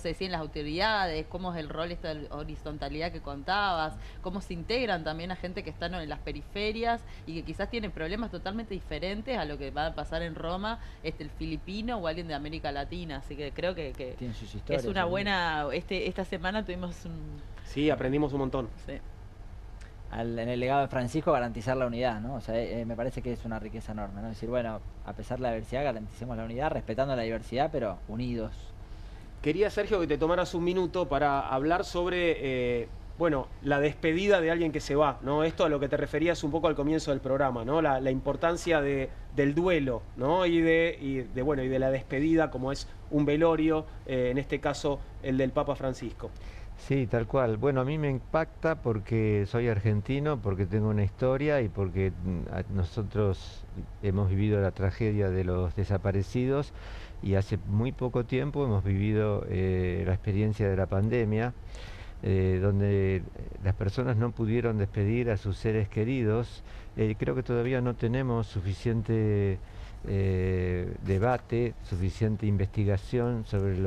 deciden las autoridades, cómo es el rol, esta horizontalidad que contabas, cómo se integran también a gente que está en las periferias y que quizás tienen problemas totalmente diferentes a lo que va a pasar en Roma, el filipino o alguien de América Latina. Así que creo que sus historias, es una buena... esta semana tuvimos Sí, aprendimos un montón. Sí. En el legado de Francisco garantizar la unidad, ¿no? O sea, me parece que es una riqueza enorme, ¿no? Decir, bueno, a pesar de la diversidad, garanticemos la unidad, respetando la diversidad, pero unidos. Quería, Sergio, que te tomaras un minuto para hablar sobre, la despedida de alguien que se va, ¿no? Esto a lo que te referías un poco al comienzo del programa, ¿no? La importancia del duelo, ¿no? Y de la despedida, como es un velorio, en este caso el del Papa Francisco. Sí, tal cual. Bueno, a mí me impacta porque soy argentino, porque tengo una historia y porque nosotros hemos vivido la tragedia de los desaparecidos y hace muy poco tiempo hemos vivido la experiencia de la pandemia, donde las personas no pudieron despedir a sus seres queridos. Creo que todavía no tenemos suficiente debate, suficiente investigación sobre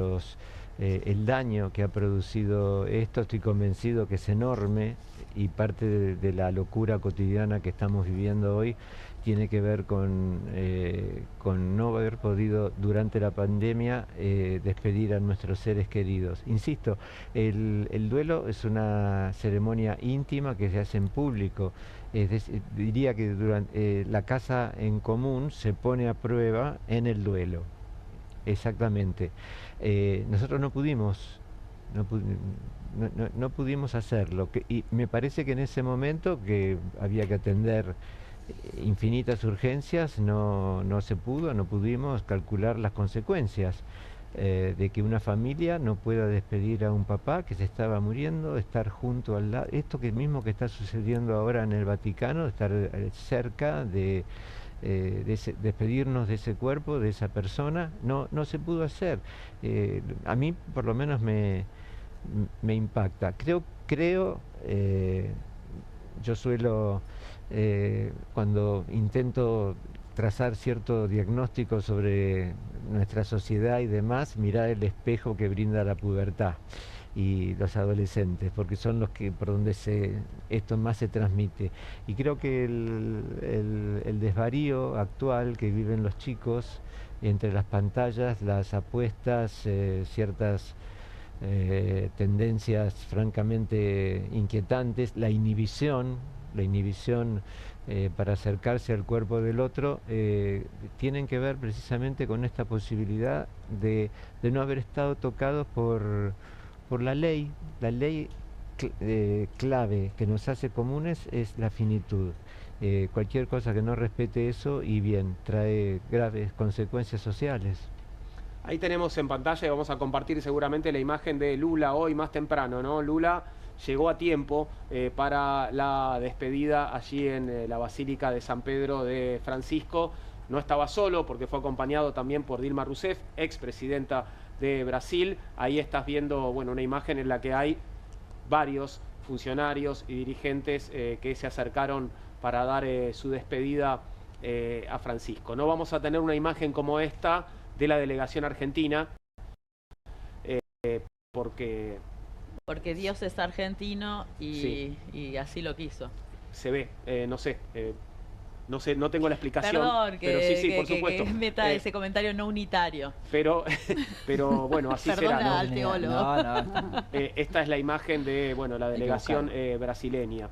el daño que ha producido esto. Estoy convencido que es enorme y parte de la locura cotidiana que estamos viviendo hoy tiene que ver con no haber podido durante la pandemia despedir a nuestros seres queridos. Insisto, el duelo es una ceremonia íntima que se hace en público. Diría que durante la casa en común se pone a prueba en el duelo. Exactamente. Nosotros no pudimos hacerlo y me parece que en ese momento que había que atender infinitas urgencias no pudimos calcular las consecuencias de que una familia no pueda despedir a un papá que se estaba muriendo, estar junto al lado, esto mismo que está sucediendo ahora en el Vaticano, estar cerca de despedirnos de ese cuerpo, de esa persona, no se pudo hacer. A mí por lo menos me impacta. Creo yo suelo, cuando intento trazar cierto diagnóstico sobre nuestra sociedad y demás, mirar el espejo que brinda la pubertad y los adolescentes, porque son los que por donde esto más se transmite. Y creo que el desvarío actual que viven los chicos entre las pantallas, las apuestas, ciertas tendencias francamente inquietantes, la inhibición para acercarse al cuerpo del otro, tienen que ver precisamente con esta posibilidad de no haber estado tocados por la ley. La ley clave que nos hace comunes es la finitud. Cualquier cosa que no respete eso, y bien, trae graves consecuencias sociales. Ahí tenemos en pantalla y vamos a compartir seguramente la imagen de Lula hoy más temprano, ¿no? Lula llegó a tiempo para la despedida allí en la Basílica de San Pedro de Francisco. No estaba solo porque fue acompañado también por Dilma Rousseff, expresidenta de Brasil. Ahí estás viendo una imagen en la que hay varios funcionarios y dirigentes que se acercaron para dar su despedida a Francisco. No vamos a tener una imagen como esta de la delegación argentina, porque Dios es argentino sí, y así lo quiso. se ve, no sé, no tengo la explicación. Perdón, pero sí, por supuesto. que meta ese comentario no unitario. Pero bueno, así Perdona será, ¿no? al teólogo. No. Esta es la imagen de, bueno, la delegación brasileña.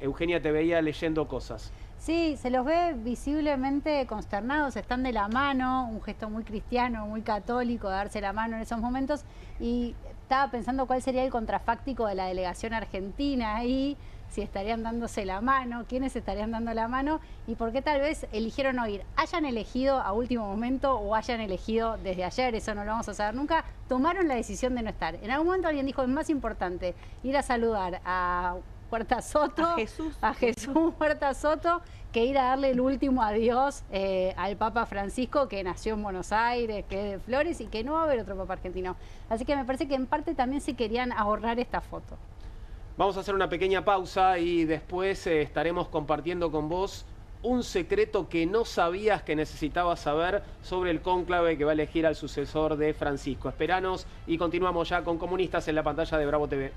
Eugenia, te veía leyendo cosas. Sí, se los ve visiblemente consternados, están de la mano, un gesto muy cristiano, muy católico, de darse la mano en esos momentos, y estaba pensando cuál sería el contrafáctico de la delegación argentina ahí, si estarían dándose la mano, quiénes estarían dando la mano, y por qué tal vez eligieron no ir, hayan elegido a último momento o hayan elegido desde ayer, eso no lo vamos a saber nunca, tomaron la decisión de no estar. En algún momento alguien dijo, es más importante ir a saludar a Huerta Soto, a Jesús Huerta Soto, que ir a darle el último adiós al Papa Francisco, que nació en Buenos Aires, que es de Flores y que no va a haber otro Papa argentino. Así que me parece que en parte también se querían ahorrar esta foto. Vamos a hacer una pequeña pausa y después estaremos compartiendo con vos un secreto que no sabías que necesitabas saber sobre el cónclave que va a elegir al sucesor de Francisco. Esperanos y continuamos ya con Comunistas en la pantalla de Bravo TV.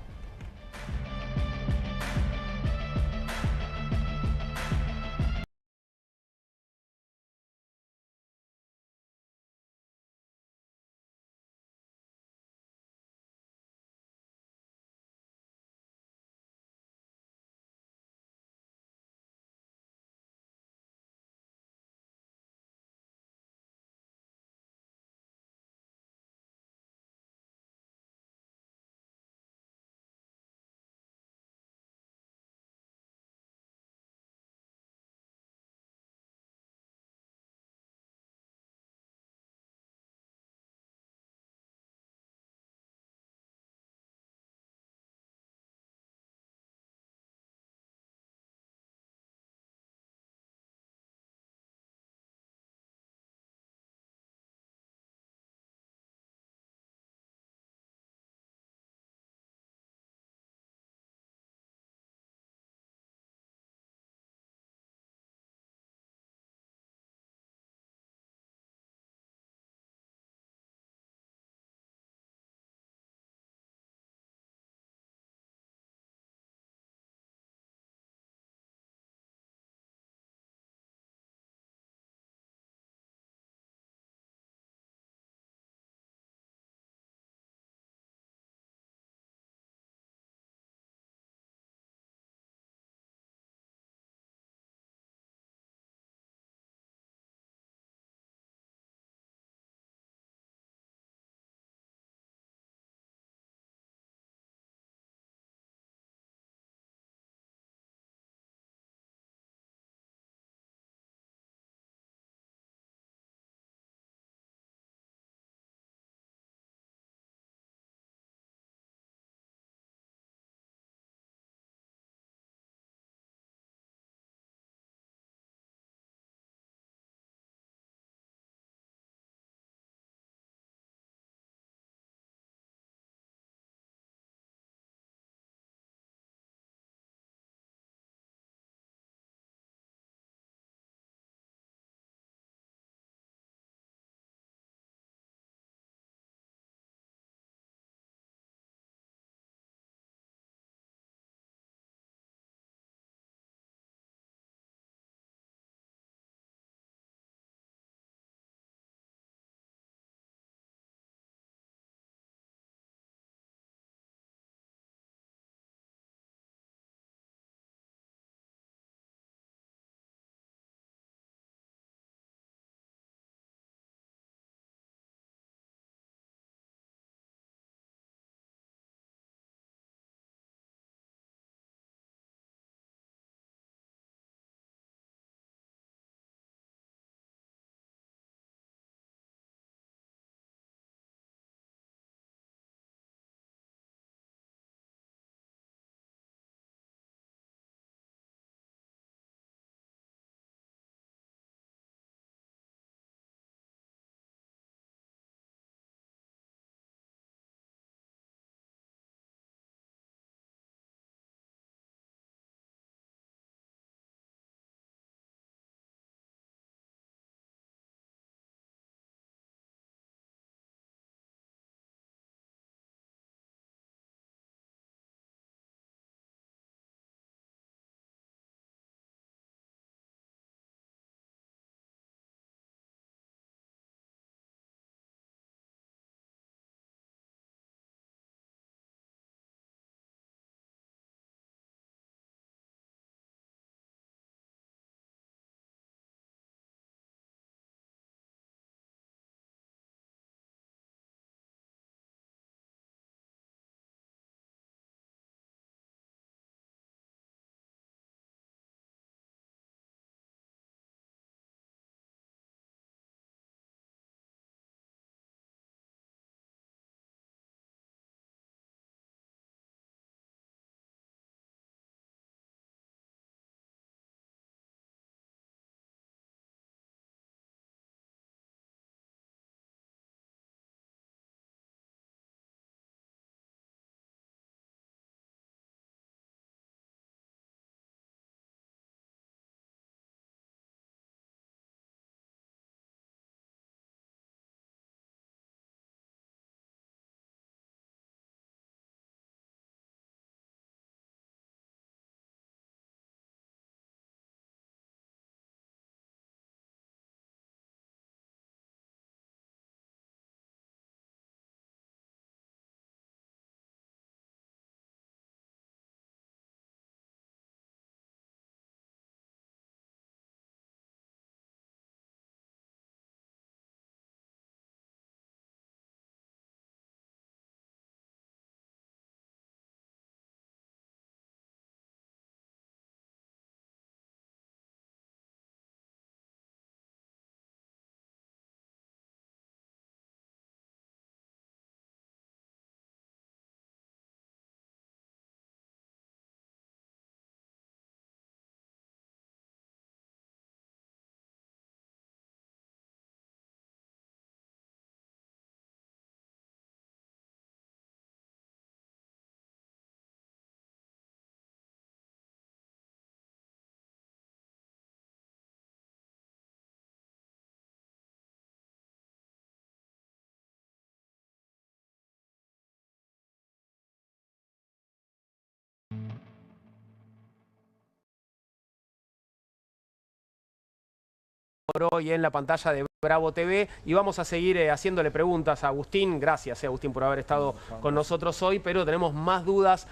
hoy en la pantalla de Bravo TV y vamos a seguir haciéndole preguntas a Agustín. Gracias, Agustín, por haber estado con nosotros hoy, pero tenemos más dudas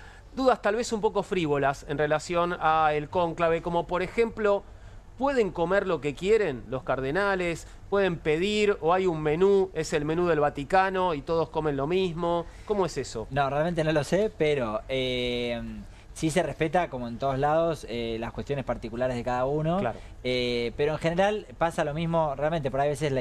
tal vez un poco frívolas en relación al cónclave, como por ejemplo, ¿pueden comer lo que quieren los cardenales? ¿Pueden pedir o hay un menú, es el menú del Vaticano y todos comen lo mismo? ¿Cómo es eso? No, realmente no lo sé, pero sí se respeta, como en todos lados, las cuestiones particulares de cada uno. Claro. Pero en general pasa lo mismo, realmente por ahí a veces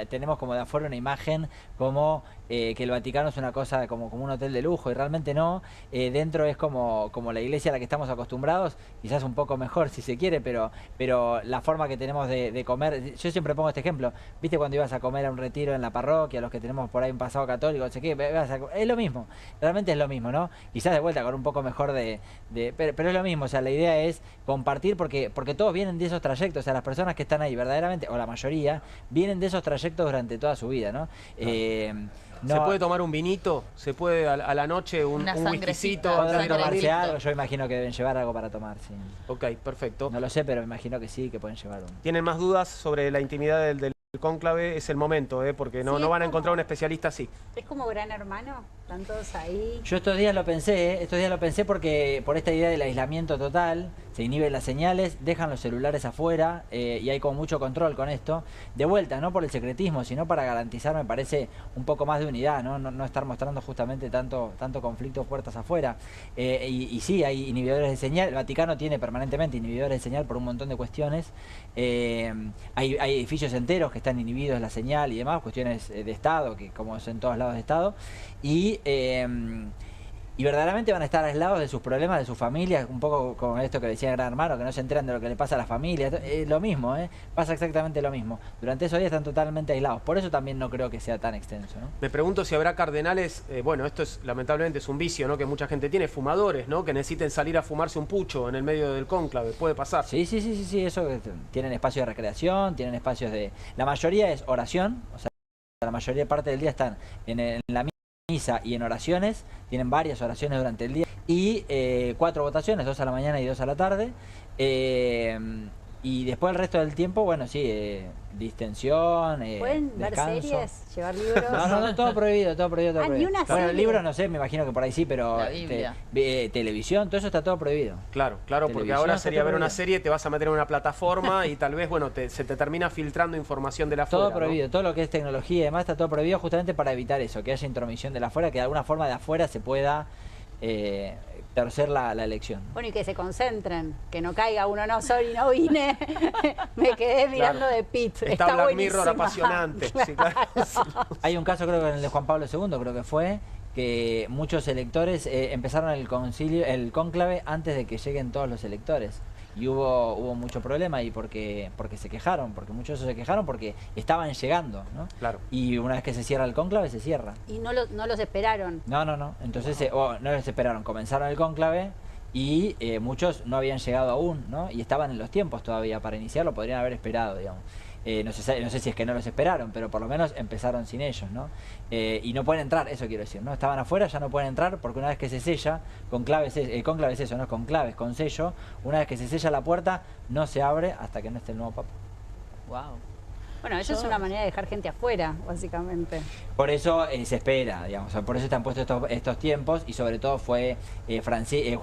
tenemos como de afuera una imagen como que el Vaticano es una cosa como un hotel de lujo y realmente no. Dentro es como la iglesia a la que estamos acostumbrados, quizás un poco mejor si se quiere, pero la forma que tenemos de comer, yo siempre pongo este ejemplo, viste cuando ibas a comer a un retiro en la parroquia, los que tenemos por ahí un pasado católico, no sé qué, es lo mismo, realmente es lo mismo, ¿no? Quizás de vuelta con un poco mejor pero es lo mismo, o sea, la idea es compartir porque todos vienen de esos trayectos, o sea, las personas que están ahí verdaderamente, o la mayoría, vienen de esos trayectos durante toda su vida, ¿no? ¿Se puede tomar un vinito? ¿Se puede a la noche un whiskycito? Podrán tomarse algo, yo imagino que deben llevar algo para tomar, sí. Ok, perfecto. No lo sé, pero me imagino que sí, que pueden llevar uno. ¿Tienen más dudas sobre la intimidad del cónclave? Es el momento, porque no van a encontrar un especialista así. ¿Es como Gran Hermano? ¿Están todos ahí? Yo estos días lo pensé porque por esta idea del aislamiento total, se inhiben las señales, dejan los celulares afuera y hay como mucho control con esto. De vuelta, no por el secretismo, sino para garantizar, me parece, un poco más de unidad, no estar mostrando justamente tanto conflicto puertas afuera. Y sí, hay inhibidores de señal, el Vaticano tiene permanentemente inhibidores de señal por un montón de cuestiones. Hay edificios enteros que están inhibidos de la señal y demás, cuestiones de Estado, que como es en todos lados de Estado. Y verdaderamente van a estar aislados de sus problemas, de sus familias, un poco con esto que decía Gran Hermano, que no se enteran de lo que le pasa a la familia. Lo mismo, pasa exactamente lo mismo. Durante esos días están totalmente aislados. Por eso también no creo que sea tan extenso, ¿no? Me pregunto si habrá cardenales, bueno, esto lamentablemente es un vicio, ¿no? Que mucha gente tiene, fumadores, ¿no? Que necesiten salir a fumarse un pucho en el medio del cónclave. ¿Puede pasar? Sí, eso tienen espacios de recreación, tienen espacios de... La mayoría es oración, o sea, la mayoría parte del día están en la misa y en oraciones, tienen varias oraciones durante el día y 4 votaciones, 2 a la mañana y 2 a la tarde. Y después el resto del tiempo, bueno, sí, distensión, ¿pueden descanso. ver series, llevar libros? No, todo prohibido, todo prohibido. Ni una bueno, serie. libros no sé, me imagino que por ahí sí, pero televisión, todo eso está todo prohibido. Claro, porque ahora sería ver una serie, te vas a meter en una plataforma y tal vez, bueno, se te termina filtrando información de la afuera. Todo prohibido, ¿no? Todo lo que es tecnología y demás está todo prohibido justamente para evitar eso, que haya intromisión de la afuera, que de alguna forma de afuera se pueda torcer la elección. Bueno, y que se concentren, que no caiga uno, no, sorry, no vine, me quedé mirando de Pitt. Está Black Mirror apasionante. Claro. Sí, claro. Hay un caso, creo que en el de Juan Pablo II, creo que fue, que muchos electores empezaron el cónclave antes de que lleguen todos los electores. Y hubo mucho problema y porque se quejaron, porque muchos se quejaron porque estaban llegando, ¿no? Claro. Y una vez que se cierra el cónclave, se cierra. Y no los esperaron. No. Entonces, no los esperaron, comenzaron el cónclave y muchos no habían llegado aún, ¿no? Y estaban en los tiempos todavía para iniciarlo, podrían haber esperado, digamos. No sé si es que no los esperaron, pero por lo menos empezaron sin ellos, ¿no? Y no pueden entrar, eso quiero decir, ¿no? Estaban afuera, ya no pueden entrar porque una vez que se sella, cónclave es eso, no es con claves, con sello, una vez que se sella la puerta, no se abre hasta que no esté el nuevo papa. Wow. Bueno, eso es una manera de dejar gente afuera, básicamente. Por eso se espera, digamos, por eso están puestos estos tiempos y sobre todo fue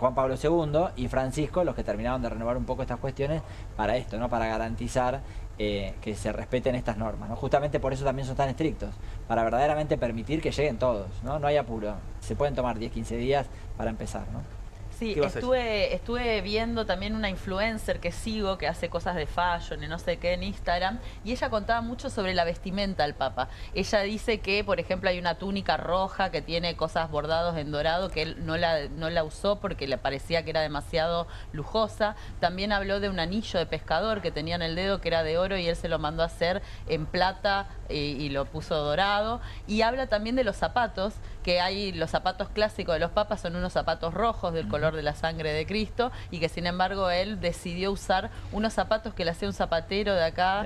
Juan Pablo II y Francisco los que terminaron de renovar un poco estas cuestiones para esto, ¿no? Para garantizar que se respeten estas normas, ¿no? Justamente por eso también son tan estrictos, para verdaderamente permitir que lleguen todos, ¿no? No hay apuro, se pueden tomar 10, 15 días para empezar, ¿no? Sí, estuve viendo también una influencer que sigo, que hace cosas de fashion y no sé qué en Instagram, y ella contaba mucho sobre la vestimenta del Papa. Ella dice que, por ejemplo, hay una túnica roja que tiene cosas bordados en dorado, que él no la usó porque le parecía que era demasiado lujosa. También habló de un anillo de pescador que tenía en el dedo que era de oro y él se lo mandó a hacer en plata y lo puso dorado. Y habla también de los zapatos, que hay los zapatos clásicos de los papas son unos zapatos rojos del color de la sangre de Cristo, y que sin embargo él decidió usar unos zapatos que le hacía un zapatero de acá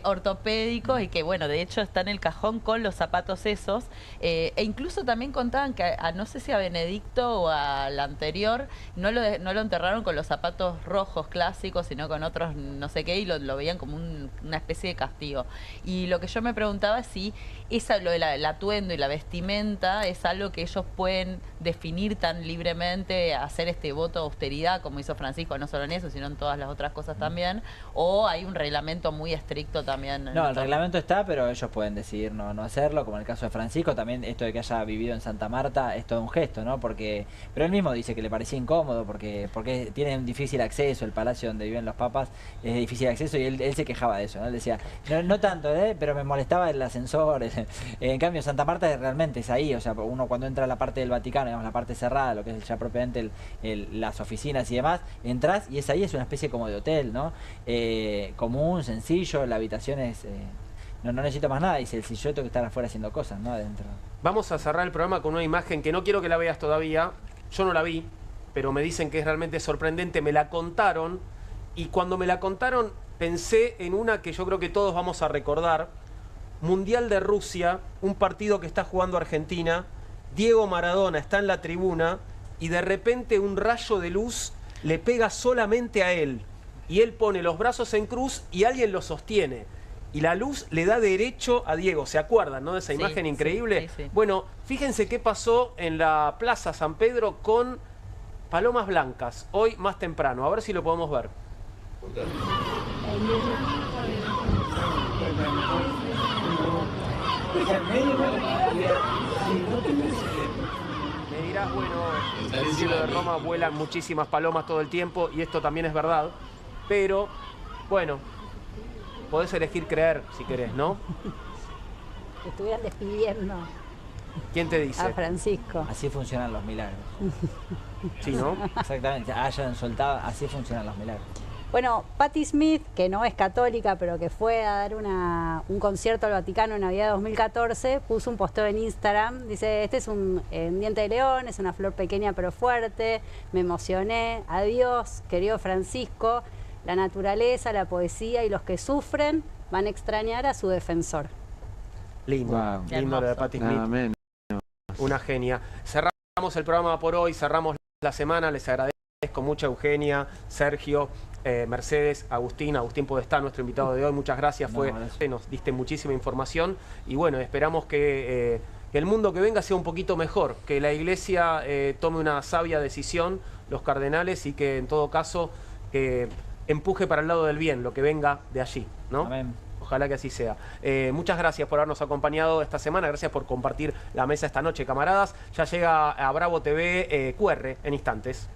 ortopédicos, y que bueno, de hecho está en el cajón con los zapatos esos. E incluso también contaban que no sé si a Benedicto o al anterior no lo enterraron con los zapatos rojos clásicos, sino con otros no sé qué, y lo veían como una especie de castigo. Y lo que yo me preguntaba es si lo del atuendo y la vestimenta es algo que ellos pueden definir tan libremente, hacer este voto de austeridad como hizo Francisco, no solo en eso, sino en todas las otras cosas también, o hay un reglamento muy estricto también. No, el reglamento está, pero ellos pueden decidir no hacerlo, como en el caso de Francisco. También esto de que haya vivido en Santa Marta es todo un gesto, ¿no? Pero él mismo dice que le parecía incómodo porque tiene un difícil acceso, el palacio donde viven los papas es de difícil acceso, y él se quejaba de eso, ¿no? Él decía, no tanto, pero me molestaba el ascensor. En cambio, Santa Marta realmente es ahí, o sea, uno cuando entra a la parte del Vaticano, digamos, la parte cerrada, lo que es ya propiamente las oficinas y demás, entras y es ahí, es una especie como de hotel, ¿no? Común, sencillo, la habitación es... no necesito más nada, dice, si yo tengo que estar afuera haciendo cosas, ¿no? Adentro. Vamos a cerrar el programa con una imagen que no quiero que la veas todavía, yo no la vi, pero me dicen que es realmente sorprendente, me la contaron, y cuando me la contaron pensé en una que yo creo que todos vamos a recordar. Mundial de Rusia, un partido que está jugando Argentina, Diego Maradona está en la tribuna y de repente un rayo de luz le pega solamente a él, y él pone los brazos en cruz y alguien lo sostiene, y la luz le da derecho a Diego. ¿Se acuerdan, no, de esa imagen increíble? Sí. Bueno, fíjense qué pasó en la Plaza San Pedro con Palomas Blancas, hoy más temprano, a ver si lo podemos ver. Me dirás, bueno, en el cielo de Roma vuelan muchísimas palomas todo el tiempo, y esto también es verdad, pero bueno, podés elegir creer si querés, ¿no? Te estuvieran despidiendo. ¿Quién te dice? A Francisco. Así funcionan los milagros. Sí, ¿no? Exactamente, hayan soltado, así funcionan los milagros. Bueno, Patti Smith, que no es católica, pero que fue a dar un concierto al Vaticano en Navidad de 2014, puso un posteo en Instagram. Dice, este es un diente de león, es una flor pequeña pero fuerte, me emocioné, adiós, querido Francisco, la naturaleza, la poesía y los que sufren van a extrañar a su defensor. Lindo, Wow. lindo lo de Patti Smith. Amén. Una genia. Cerramos el programa por hoy, cerramos la semana, les agradezco mucho a Eugenia, Sergio, Mercedes, Agustín Podestá, nuestro invitado de hoy, muchas gracias, nos diste muchísima información, y bueno, esperamos que el mundo que venga sea un poquito mejor, que la Iglesia tome una sabia decisión, los cardenales, y que en todo caso empuje para el lado del bien lo que venga de allí, ¿no? Amén. Ojalá que así sea. Muchas gracias por habernos acompañado esta semana, gracias por compartir la mesa esta noche, camaradas. Ya llega a Bravo TV QR en instantes.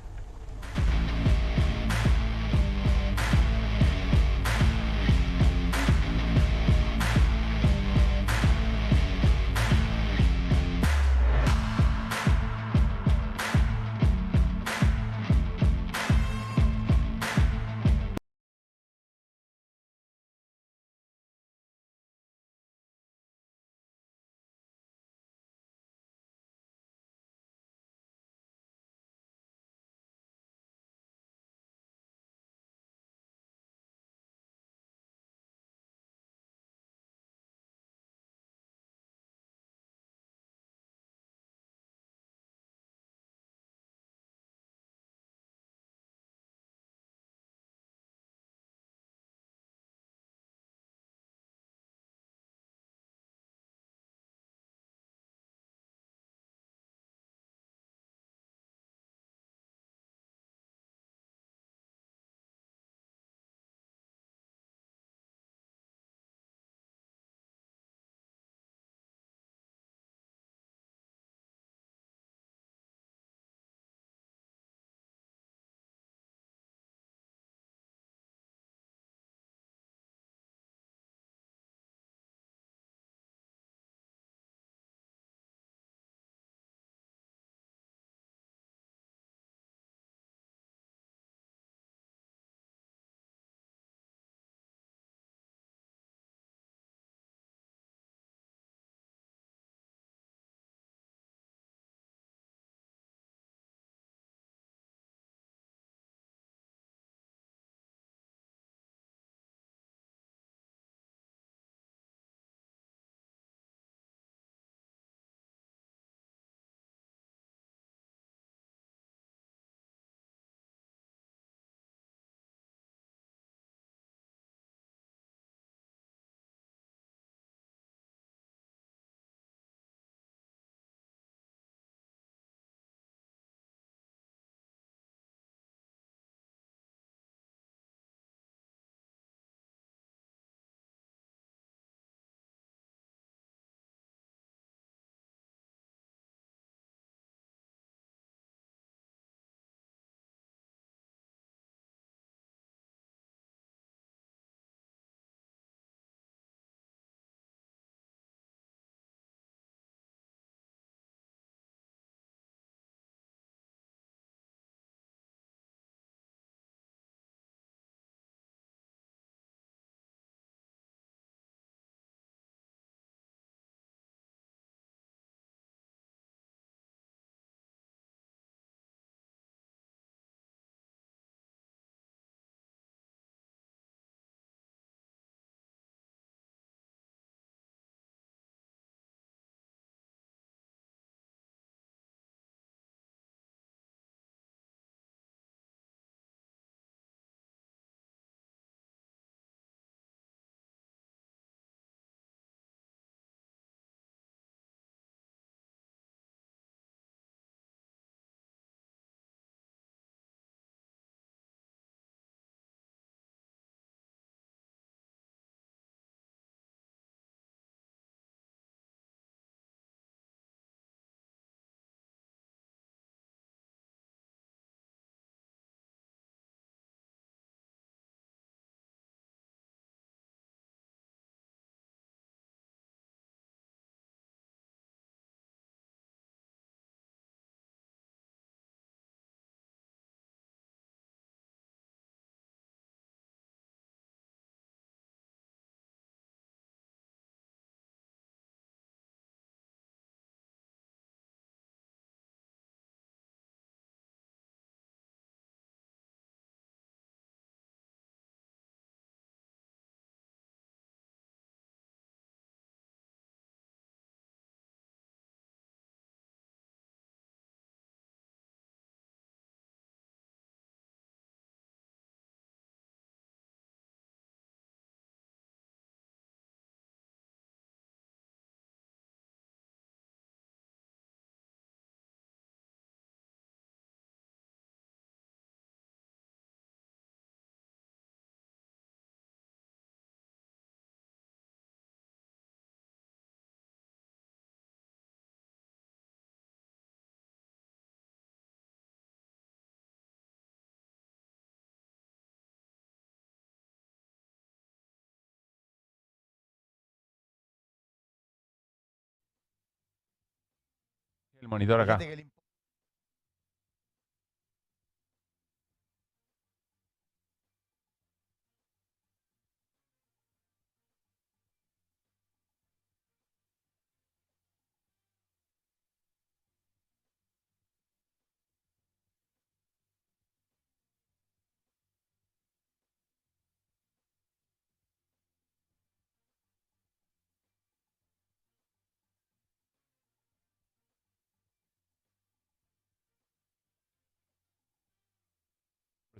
El monitor acá.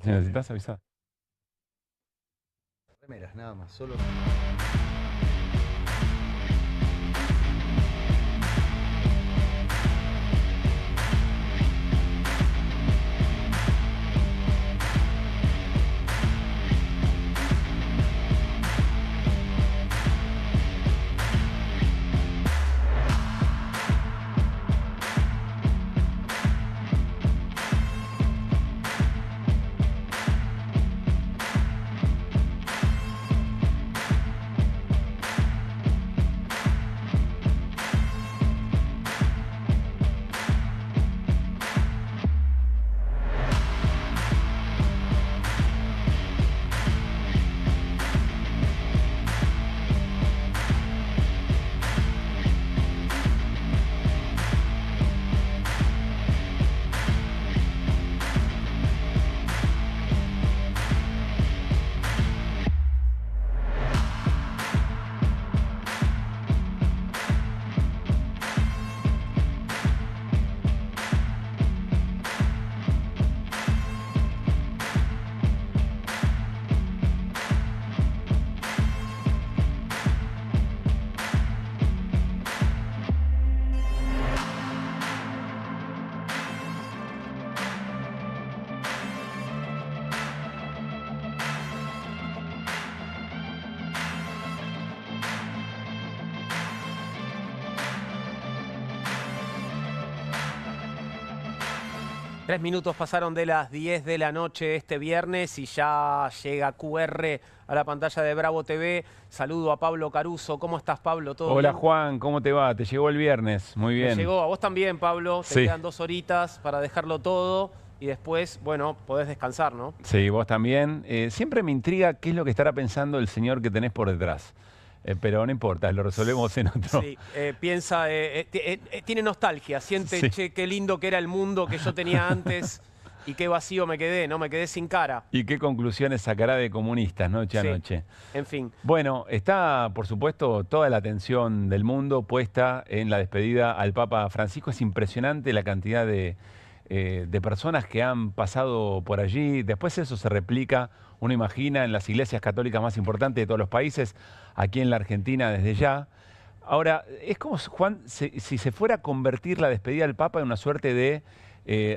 Si necesitas avisar. Remeras, nada más, solo. Tres minutos pasaron de las 10 de la noche este viernes y ya llega QR a la pantalla de Bravo TV. Saludo a Pablo Caruso. ¿Cómo estás, Pablo? ¿Todo Hola, bien? Juan, ¿cómo te va? Te llegó el viernes, muy bien. Me llegó. A vos también, Pablo. Te Sí. quedan 2 horitas para dejarlo todo y después, bueno, podés descansar, ¿no? Sí, vos también. Siempre me intriga qué es lo que estará pensando el señor que tenés por detrás. Pero no importa, lo resolvemos en otro. Sí, piensa, tiene nostalgia, siente, Sí. che, qué lindo que era el mundo que yo tenía antes y qué vacío me quedé, ¿no? Me quedé sin cara. ¿Y qué conclusiones sacará de comunistas noche a Sí. noche? En fin. Bueno, está, por supuesto, toda la atención del mundo puesta en la despedida al Papa Francisco. Es impresionante la cantidad de personas que han pasado por allí. Después eso se replica, uno imagina, en las iglesias católicas más importantes de todos los países, aquí en la Argentina desde ya. Ahora, es como, Juan, si se fuera a convertir la despedida del Papa en una suerte de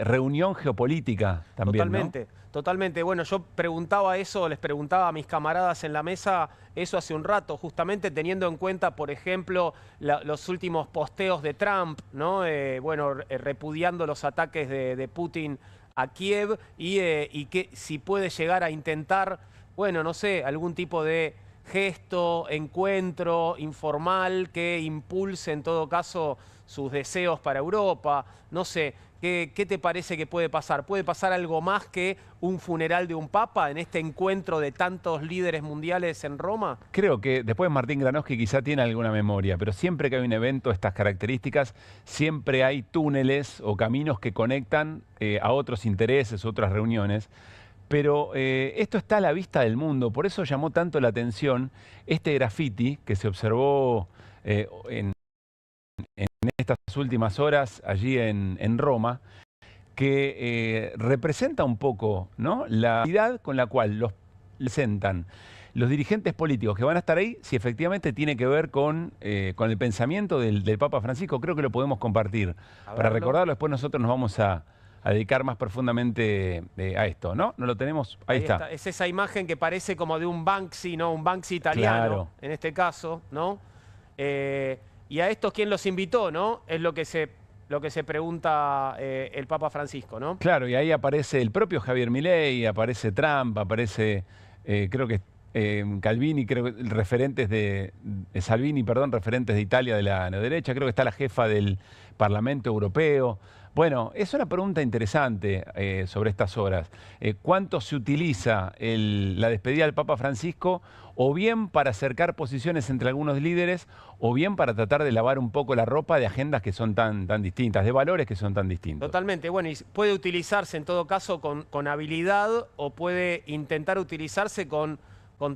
reunión geopolítica también, Totalmente, totalmente. Bueno, yo preguntaba eso, les preguntaba a mis camaradas en la mesa eso hace un rato, justamente teniendo en cuenta, por ejemplo, los últimos posteos de Trump, ¿no? Repudiando los ataques de Putin a Kiev y que si puede llegar a intentar, bueno, no sé, algún tipo de gesto, encuentro informal que impulse en todo caso sus deseos para Europa, no sé. ¿Qué te parece que puede pasar? ¿Puede pasar algo más que un funeral de un papa en este encuentro de tantos líderes mundiales en Roma? Creo que después Martín Granowski quizá tiene alguna memoria, pero siempre que hay un evento de estas características, siempre hay túneles o caminos que conectan a otros intereses, otras reuniones. Pero esto está a la vista del mundo, por eso llamó tanto la atención este graffiti que se observó en estas últimas horas allí en Roma, que representa un poco, ¿no?, la habilidad con la cual los presentan los dirigentes políticos que van a estar ahí, si efectivamente tiene que ver con el pensamiento del Papa Francisco. Creo que lo podemos compartir. Para recordarlo, después nosotros nos vamos a dedicar más profundamente a esto, ¿no? ¿No lo tenemos? Ahí está. Es esa imagen que parece como de un Banksy, ¿no? Un Banksy italiano, Claro. En este caso, ¿no? Y a estos, ¿quién los invitó, no? Es lo que se pregunta el Papa Francisco, ¿no? Claro, y ahí aparece el propio Javier Milei, aparece Trump, aparece, creo que Calvini, creo que referentes de Salvini, perdón, referentes de Italia de la derecha, creo que está la jefa del Parlamento Europeo. Bueno, es una pregunta interesante sobre estas horas. ¿Cuánto se utiliza la despedida del Papa Francisco o bien para acercar posiciones entre algunos líderes o bien para tratar de lavar un poco la ropa de agendas que son tan distintas, de valores que son tan distintos? Totalmente. Bueno, y puede utilizarse en todo caso con habilidad o puede intentar utilizarse con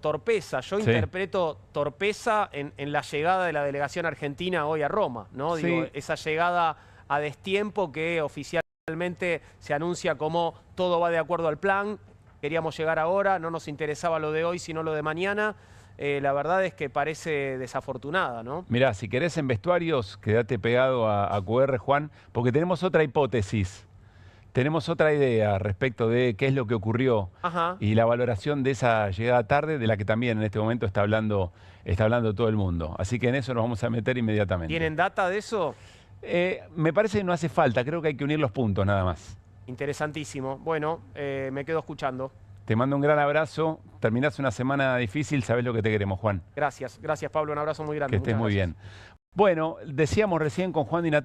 torpeza. Yo interpreto torpeza en la llegada de la delegación argentina hoy a Roma, ¿no? Sí. Digo, esa llegada a destiempo que oficialmente se anuncia como todo va de acuerdo al plan, queríamos llegar ahora, no nos interesaba lo de hoy sino lo de mañana. La verdad es que parece desafortunada, ¿no? Mirá, si querés en vestuarios, quédate pegado a QR, Juan, porque tenemos otra hipótesis. Tenemos otra idea respecto de qué es lo que ocurrió y la valoración de esa llegada tarde, de la que también en este momento está hablando todo el mundo. Así que en eso nos vamos a meter inmediatamente. ¿Tienen data de eso? Me parece que no hace falta, creo que hay que unir los puntos nada más. Interesantísimo. Bueno, me quedo escuchando. Te mando un gran abrazo, terminás una semana difícil, sabés lo que te queremos, Juan. Gracias, Pablo, un abrazo muy grande. Que estés muy bien. Bueno, decíamos recién con Juan Di Natale